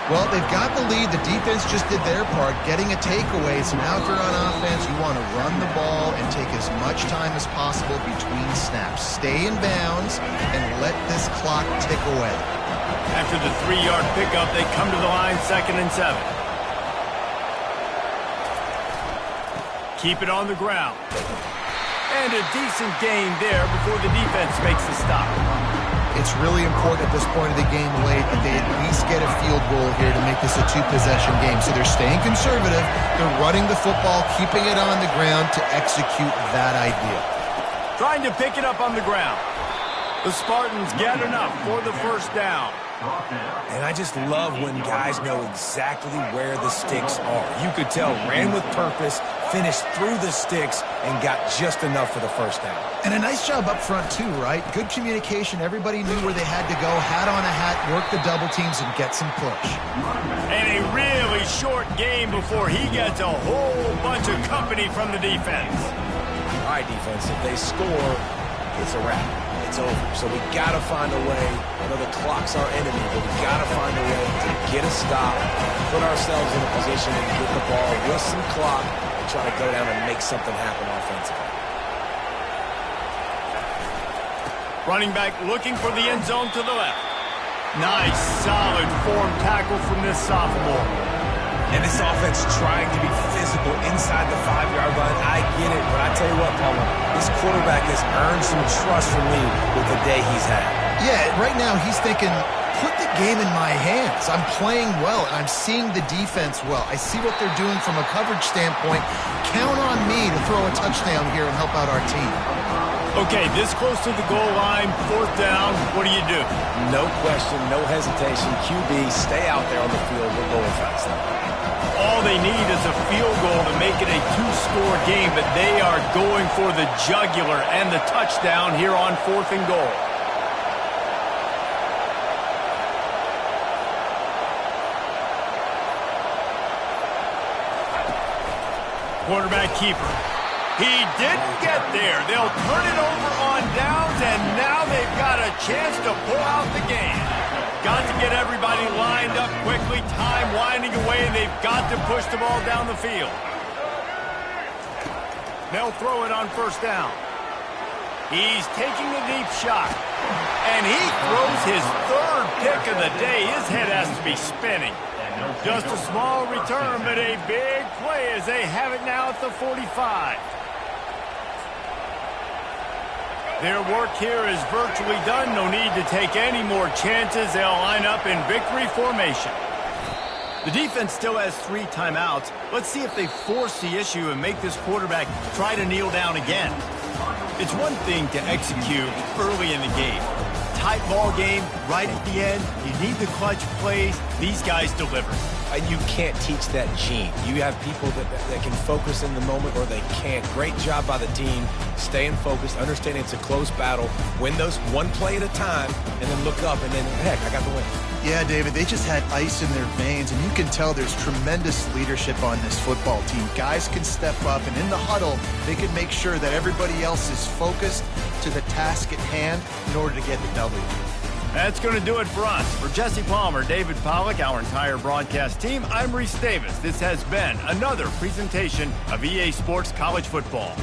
Well, they've got the lead. The defense just did their part, getting a takeaway. So now if you're on offense, you want to run the ball and take as much time as possible between snaps. Stay in bounds and let this clock tick away. After the 3-yard pickup, they come to the line 2nd and 7. Keep it on the ground. And a decent gain there before the defense makes the stop. It's really important at this point of the game late that they at least get a field goal here to make this a 2-possession game. So they're staying conservative. They're running the football, keeping it on the ground to execute that idea. Trying to pick it up on the ground. The Spartans get enough for the first down. And I just love when guys know exactly where the sticks are. You could tell ran with purpose, finished through the sticks, and got just enough for the first down. And a nice job up front, too, right? Good communication. Everybody knew where they had to go. Hat on a hat, work the double teams, and get some push. And a really short game before he gets a whole bunch of company from the defense. All right, defense, if they score, it's a wrap. It's over. So we got to find a way. I know the clock's our enemy, but we got to find a way to get a stop, put ourselves in a position and get the ball with some clock and try to go down and make something happen offensively. Running back looking for the end zone to the left. Nice, solid form tackle from this sophomore. And this offense trying to be physical inside the 5-yard line. I get it, but I tell you what, Palmer, this quarterback has earned some trust from me with the day he's had. Yeah, right now he's thinking, put the game in my hands. I'm playing well, and I'm seeing the defense well. I see what they're doing from a coverage standpoint. Count on me to throw a touchdown here and help out our team. Okay, this close to the goal line, 4th down, what do you do? No question, no hesitation. QB, stay out there on the field. We're going fast. All they need is a field goal to make it a 2-score game, but they are going for the jugular and the touchdown here on 4th and goal. Quarterback keeper. He didn't get there. They'll turn it over on downs, and now they've got a chance to pull out the game. Got to get everybody lined up quickly. Time winding away, and they've got to push the ball down the field. They'll throw it on 1st down. He's taking a deep shot, and he throws his 3rd pick of the day. His head has to be spinning. Just a small return, but a big play as they have it now at the 45. Their work here is virtually done. No need to take any more chances. They'll line up in victory formation. The defense still has 3 timeouts. Let's see if they force the issue and make this quarterback try to kneel down again. It's one thing to execute early in the game. Tight ball game, right at the end. You need the clutch plays. These guys deliver. You can't teach that gene. You have people that can focus in the moment or they can't. Great job by the team, staying focused, understanding it's a close battle, win those one play at a time, and then look up and then, heck, I got the win. Yeah, David, they just had ice in their veins, and you can tell there's tremendous leadership on this football team. Guys can step up, and in the huddle, they can make sure that everybody else is focused to the task at hand in order to get the W. That's going to do it for us. For Jesse Palmer, David Pollack, our entire broadcast team, I'm Reese Davis. This has been another presentation of EA Sports College Football.